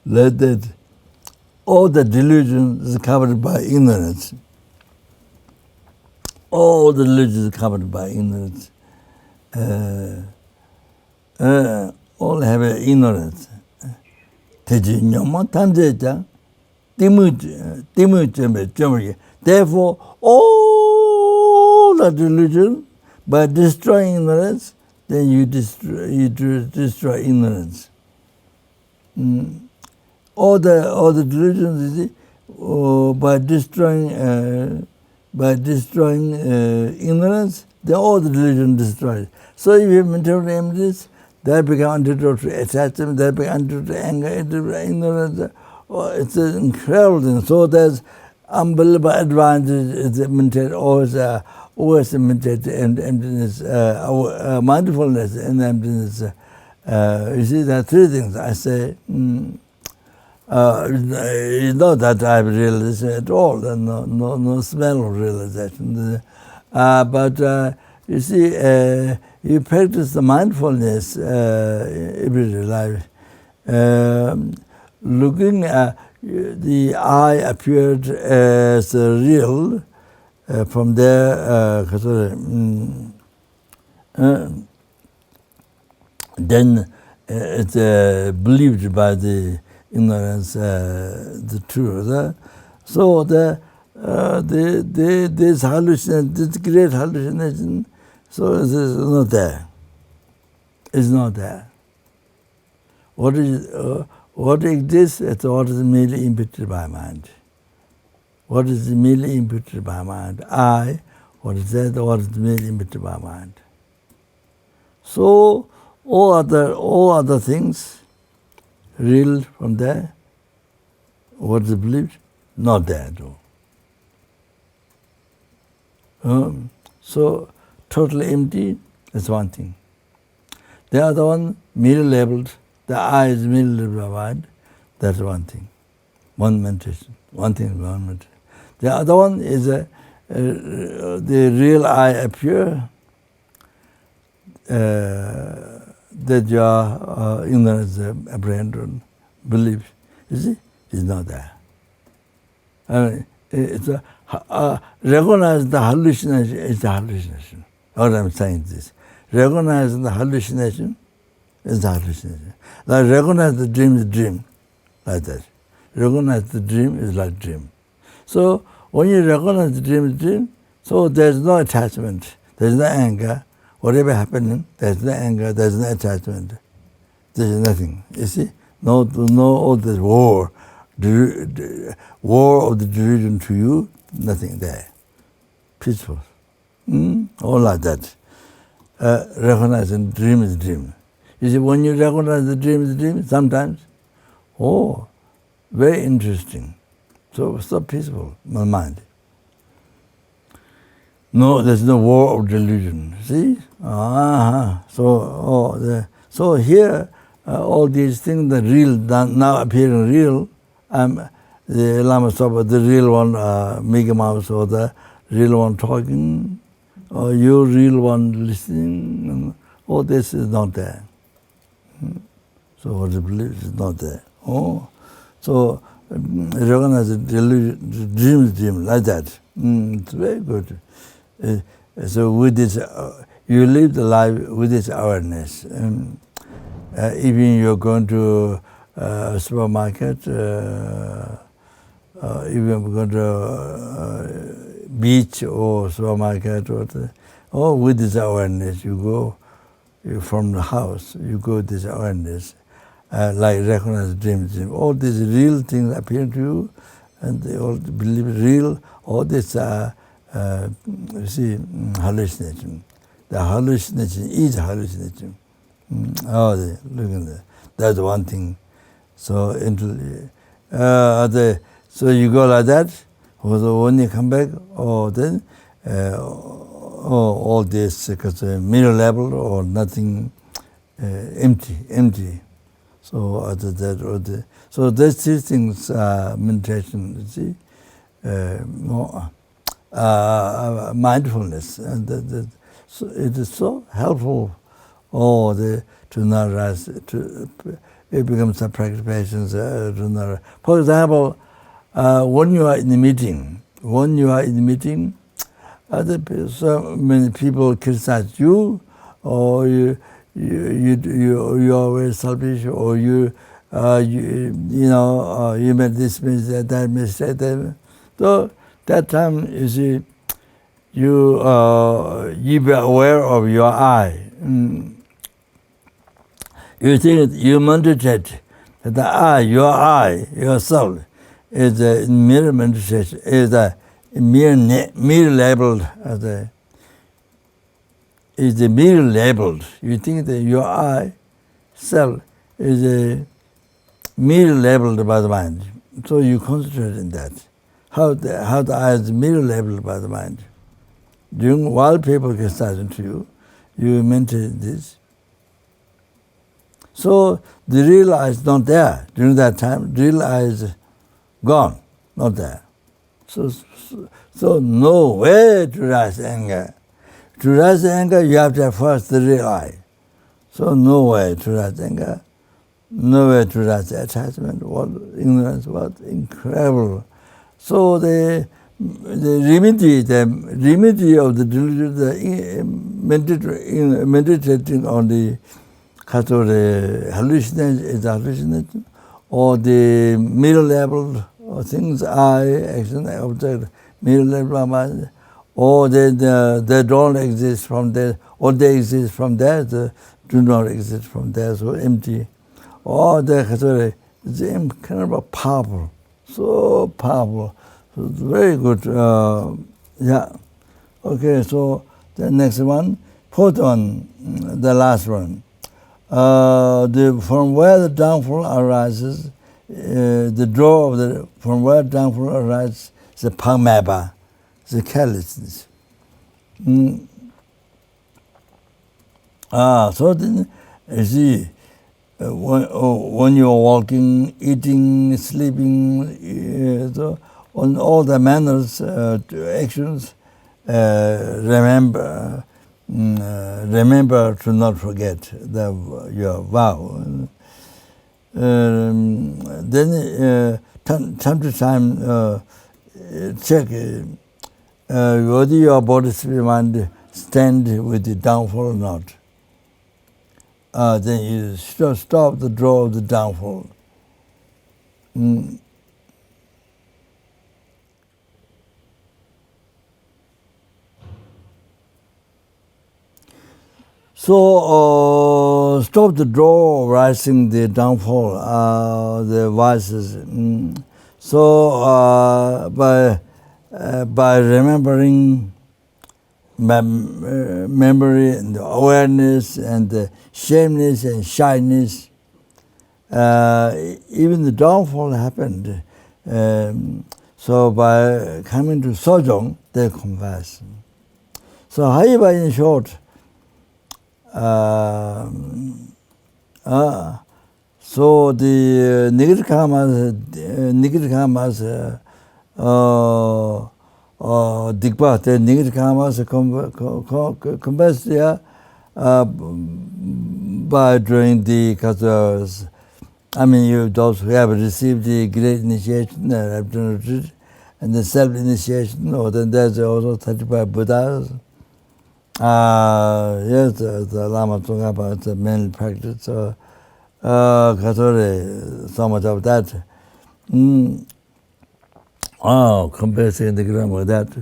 like that, all the delusion is covered by ignorance. All the delusion is covered by ignorance. All have ignorance. Therefore, all the delusion, by destroying ignorance, then you destroy ignorance. All the delusions, you see, by destroying ignorance, then all the delusion destroyed. So if you maintain emptiness, that become antidote to attachment, that become antidote to anger, antidote to ignorance. It's an incredible thing. So there's unbelievable advantage. Always meditate and emptiness, mindfulness and emptiness. You see, there are three things. I say, it's not that I have realization at all. No smell of realization. But you see, you practice the mindfulness everyday life. Looking at the eye appeared as real. From there, then it's believed by the ignorance, the truth. So this hallucination, this great hallucination, so it's not there. It's not there. What exists? It's what is merely imputed by mind. What is merely imputed by mind? I, what is that? What is merely imputed by mind? So all other things, real from there. What is believed? Not there at all. So totally empty is one thing. The other one, merely labeled. The I is merely labeled by mind. That's one thing. One meditation. One thing, one meditation. The other one is the real I appear, that your ignorance, apprehension, belief, you see, is not there. It's recognize the hallucination is the hallucination. What I'm saying is this. Recognizing the hallucination is the hallucination. Like recognize the dream is dream, like that. Recognize the dream is like dream. So when you recognize the dream is dream, so there's no attachment, there's no anger. Whatever happening, there's no anger, there's no attachment. There's nothing. You see? No all this war of the delusion to you, nothing there. Peaceful. All like that. Recognizing dream is dream. You see, when you recognize the dream is dream, sometimes, very interesting. So peaceful, my mind. No, there's no war of delusion. See? So here, all these things, the real, now appearing real, the Lama Zopa, the real one, Mickey Mouse, or the real one talking, or you real one listening, all this is not there. So what you believe is not there. So recognize the dream like that. It's very good. So with this, you live the life with this awareness. Even you're going to a supermarket, even going to beach or supermarket, or with this awareness, you go from the house, you go with this awareness, like recognize dream. All these real things appear to you, and they all believe real. All this you see, hallucination. The hallucination is hallucination. Look at that. That's one thing. So so you go like that. So when you come back, then all this because mirror level or nothing, empty. So after that, so these two things, meditation. You see, mindfulness, and so it is so helpful. To not rise, it becomes a practice patience to not. For example, when you are in the meeting, so many people criticize you, or you are very selfish, or you made this mistake, that mistake. So that time, you see, you be aware of your I. You think you meditate that the I, yourself, is a mere meditation, is a mere labeled as is a mere labeled. You think that your I, self, is a mere labeled by the mind. So you concentrate in that. How the I is mere labeled by the mind. While people get started to you, you maintain this. So the real I is not there during that time. Real I is gone, not there. So no way to rise anger. To rise anger, you have to have first the real I. So no way to rise anger, no way to rise attachment. What ignorance, what incredible. So the remedy of the delusion, meditating on the hallucination is hallucination, or the mirror level of things, I, action, object, mirror level mind, or they don't exist from there, or they exist from there, they do not exist from there, so empty. Or it's kind of powerful, so powerful. So it's very good. Okay, so the next one, fourth one, the last one. From where the downfall arises, the draw of from where downfall arises, the pangmaba, the carelessness. So then, you see, when you're walking, eating, sleeping, so on all the manners, actions, remember to not forget your vow. Then time to time check whether your body mind stand with the downfall or not. Then you stop the draw of the downfall. So stop the draw rising the downfall, the vices. So by remembering memory and the awareness and the shameness and shyness, even the downfall happened. So by coming to Sojong, they confess. So however, in short, so the negative karmas, Dikpa, the negative karmas confess by doing the katas. I mean, those who have received the great initiation and have done retreat, and the self-initiation, or then there's also 35 Buddhas. Yes, the Lama Tzong Khapa is the main practice. So, so much of that. Comparing the grammar of that.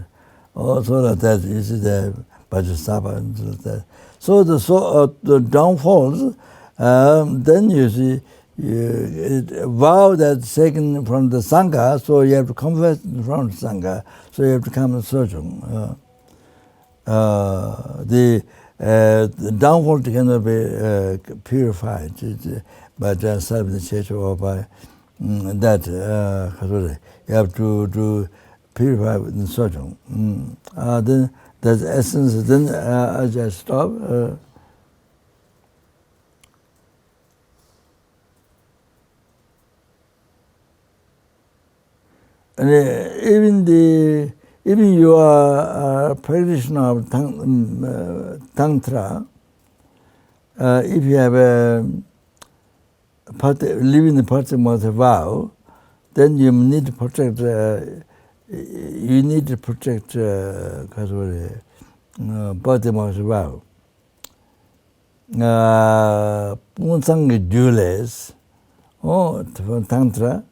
Also, that is the Vajrasattva and that. So the downfalls, then you see, vow that's taken from the Sangha, so you have to confess from the Sangha, so you have to come to Sojong. The downfall cannot be purified by just self-initiation or by that. You have to purify in Sojong. Then that's essence. Then I just stop. And even you are a practitioner of Tantra, if you have living the Patimata vow, then you need to protect. You need to protect Patimata vow. Punsang dules, from Tantra.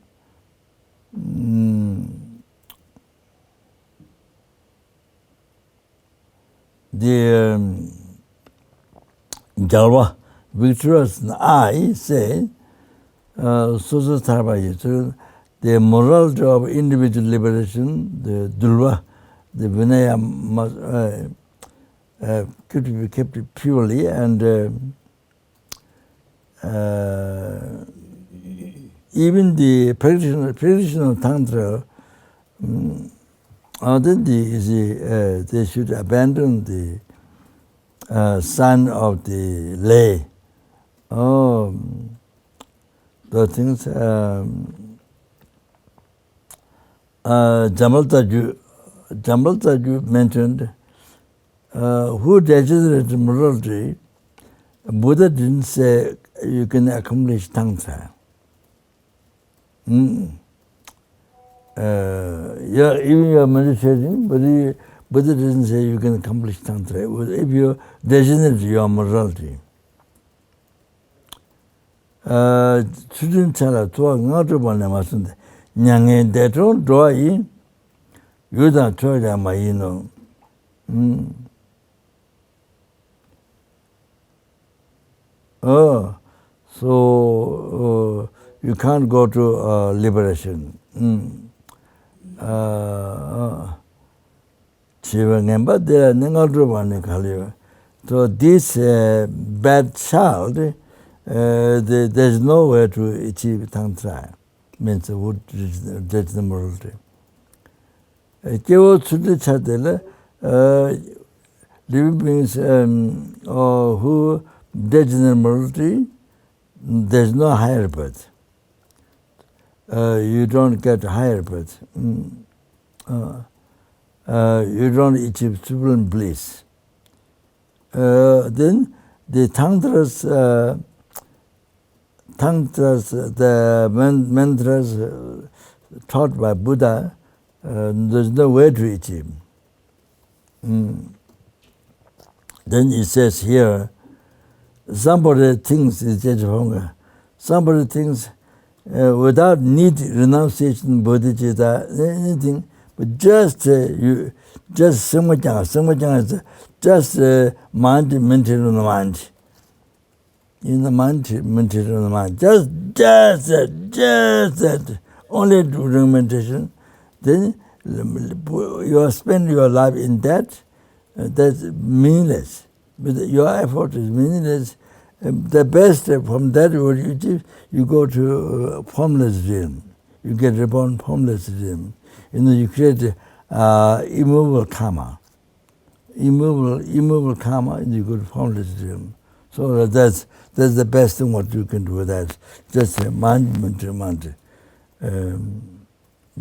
The Jalwa, victorious I say, the morality of individual liberation, the Dulva, the Vinaya must could be kept purely, and even the practitioner of Tantra, then they should abandon the son of the lay. The things Jamaltaju mentioned, who degenerated morality, Buddha didn't say you can accomplish Tantra. Even you are meditating, but Buddha doesn't say you can accomplish Tantra. If you degenerate your morality. Chudin chala tuwa ngātu bāne māsunda, nyāngi dētō dōwa yī, yudā chōyā mā yī no. So you can't go to liberation. So this bad child, there's no way to achieve Tantra, means would judge the morality. Living beings who judge the morality, there's no higher birth. You don't get higher birth. You don't achieve supreme bliss. Then the Tantras, the mantras taught by Buddha, there's no way to achieve. Then it says here, somebody thinks it's Jejapanga. Somebody thinks without need renunciation, bodhicitta, anything, but just Sangha, just mind, meditation on the mind. In the mind, meditation on the mind. Just that. Only during meditation. Then you spend your life in that. That's meaningless. But your effort is meaningless. The best from that you go to formless realm. You get reborn formless realm. you create immovable karma. Immovable karma, and you could found it to him. So that's the best thing what you can do with that. Just management.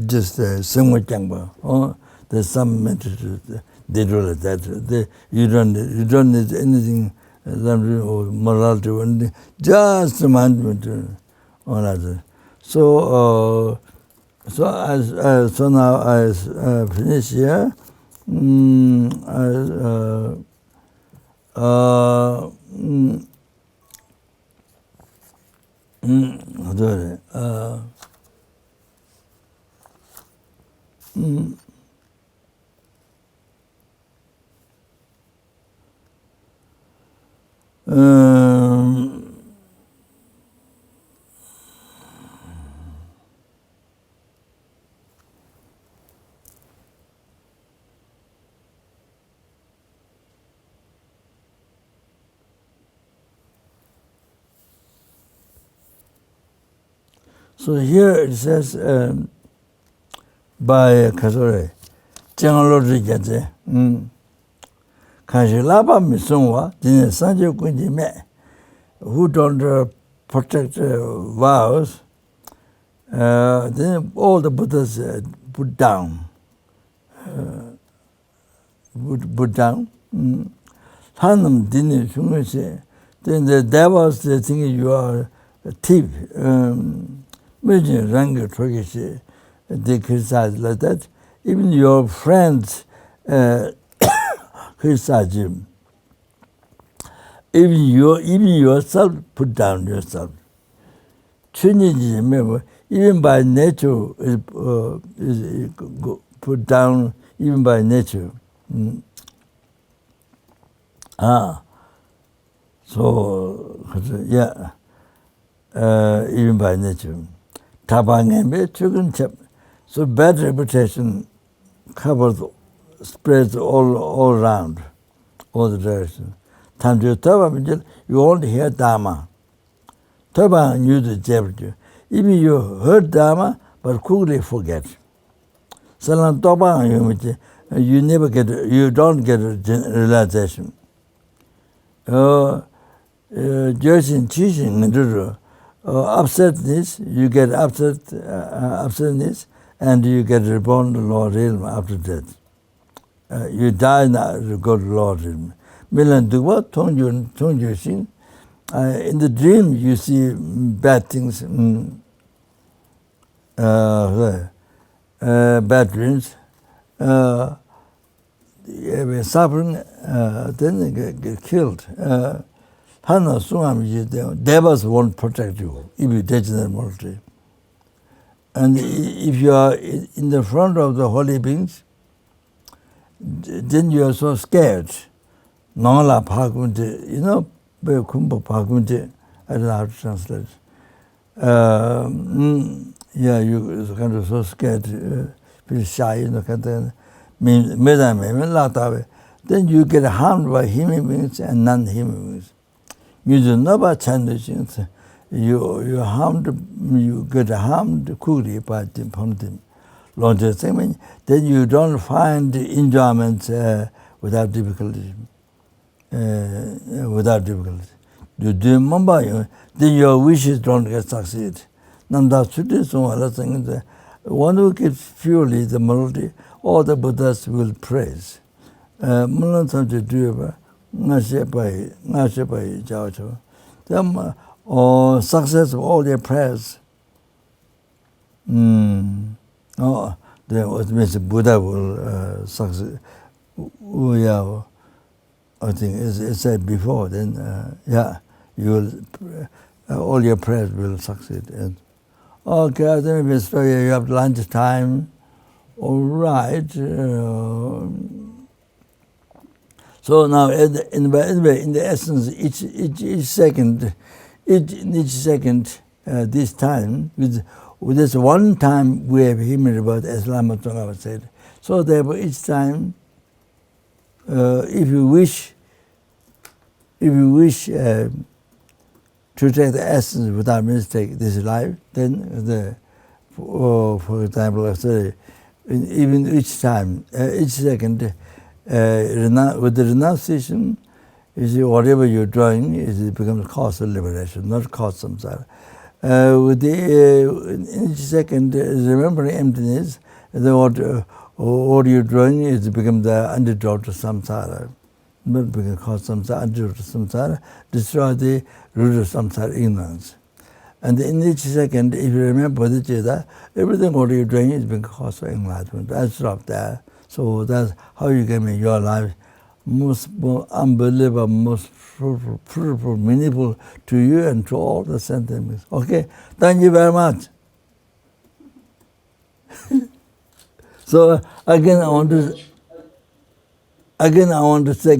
Just Sangha Changpa. There's some method they do like that. You don't need anything or morality or anything. Just management on other. So now I finish here. So here it says by Kasore, Changalodri Jate, Kajilaba Misungwa, Dine Sanjo Kundi Me, who don't protect vows, then all the Buddhas put down. Put down. Hanam Dine Shungse, then the devils they think you are a thief. Imagine Ranga Trogishi, they criticize like that. Even your friends criticize you. Even yourself put down yourself. Remember, even by nature is put down. Even by nature. So yeah. Even by nature. So bad reputation covers, spreads all around, all the directions. You won't hear Dharma. Taba knew the jeopardy. Even you heard Dharma, but quickly forget. Salam Toba, you never get, you don't get realization. Just teaching, upsetness, you get upsetness, and you get reborn to Lord realm after death. You die now to go to Lord realm. Milan Duwa, Tongju Shin. In the dream, you see bad things, bad dreams. Suffering, then they get killed. Devas won't protect you if you touch the mortality. And if you are in the front of the holy beings, then you are so scared. Nangla Bhagavante, Kumbha Bhagavante, I don't know how to translate. Yeah, you kind of so scared, feel shy, then you get harmed by human beings and non-human beings. You do not change. You get harmed quickly by them. Then you don't find enjoyment without difficulty. You do remember, then your wishes don't get succeed. One who keeps purely the melody, all the Buddhas will praise. Success of all their prayers. Then what means Buddha will succeed. I think it's said before. Then you will all your prayers will succeed. And okay, then you have lunch time. All right. So now, in the essence, each second, this time, with this one time we have hymned about, as Lama Tzong Khapa said. So therefore, each time, if you wish to take the essence without mistake this life, then for example, I say, even each time, each second, with the renunciation, you see, whatever you're doing, it becomes cause of liberation, not cause of samsara. With the in each second, remembering emptiness, what you're doing is become the antidote to samsara. Not become cause samsara, antidote to samsara, destroy the root of samsara, ignorance. And in each second, if you remember bodhicitta, everything what you're doing is being cause of enlightenment. That's stop there. So that's how you can make your life most unbelievable, most fruitful, meaningful to you and to all the sentiments. Okay, thank you very much. So again, I want to say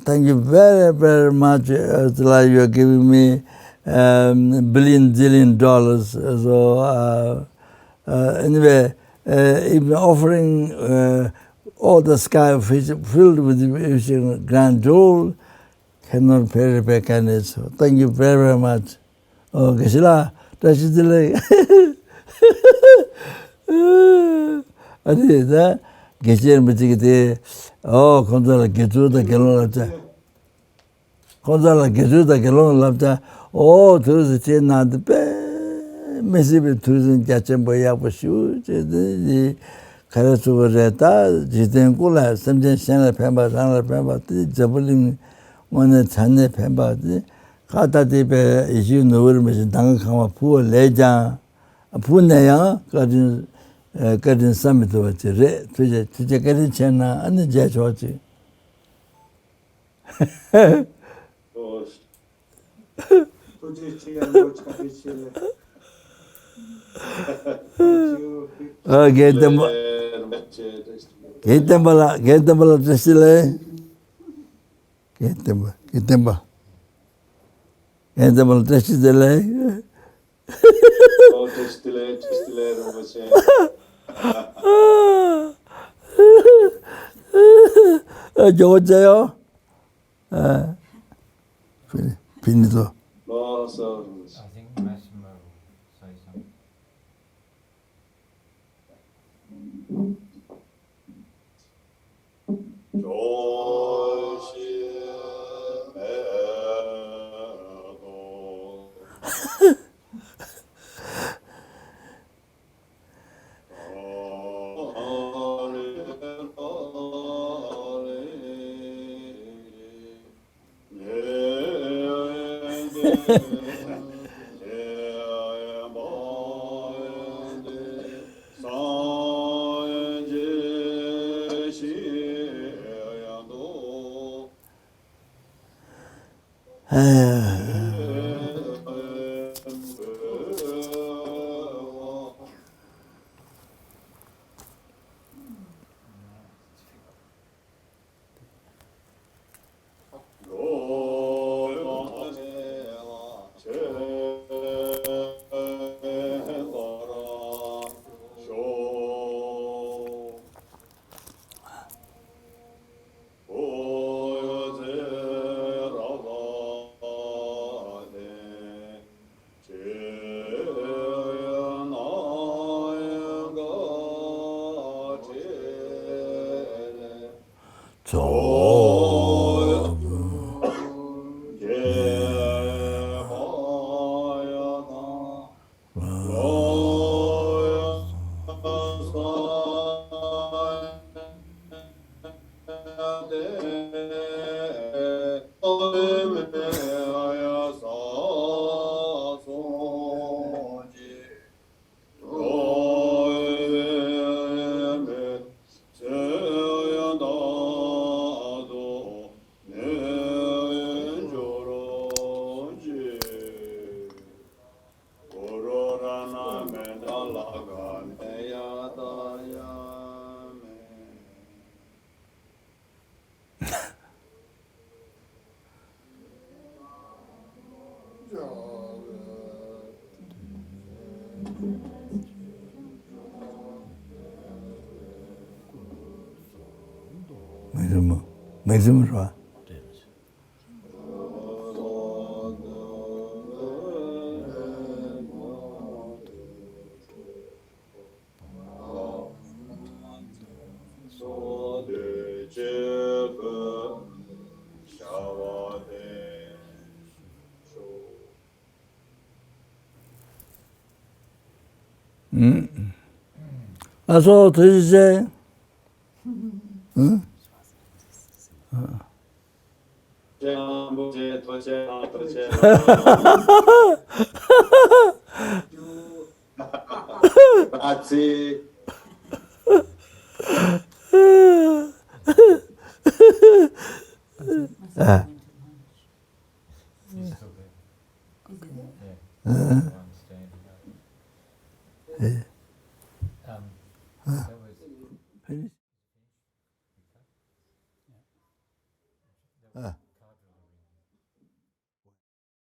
thank you very, very much. Like you are giving me zillion dollars. So anyway, even offering all the sky filled with grand jewel cannot pay repay kindness. So thank you very, very much. Oh, Gesila, that's it. 아니, 나 계시는 분들이 건설을 계주다 결혼하자. 건설을 계주다 결혼을 들어서 제 나한테 메시지 들으신 자체 뭐야 보시오. 제들이 가르쳐 버렸다. 지된 꼴라 삼전 시간을 뱀바상을 뱀바지 저블링 원에 잔내 뱀바지 가다디베 이슈 노르면서 당강마 부어 내장 부내야 가진 가진 삼도 왔지. tuja 가진 채나 안 제 좋지. Getembala testile. Getemba testile. Testile, Rinpoche. 좋았어요. finito. No, so. I think Massimo will say something. Maximum 좋아. That's all to say. Hmm? Grazie. He's still there. Yeah. One standing up. That was Finish?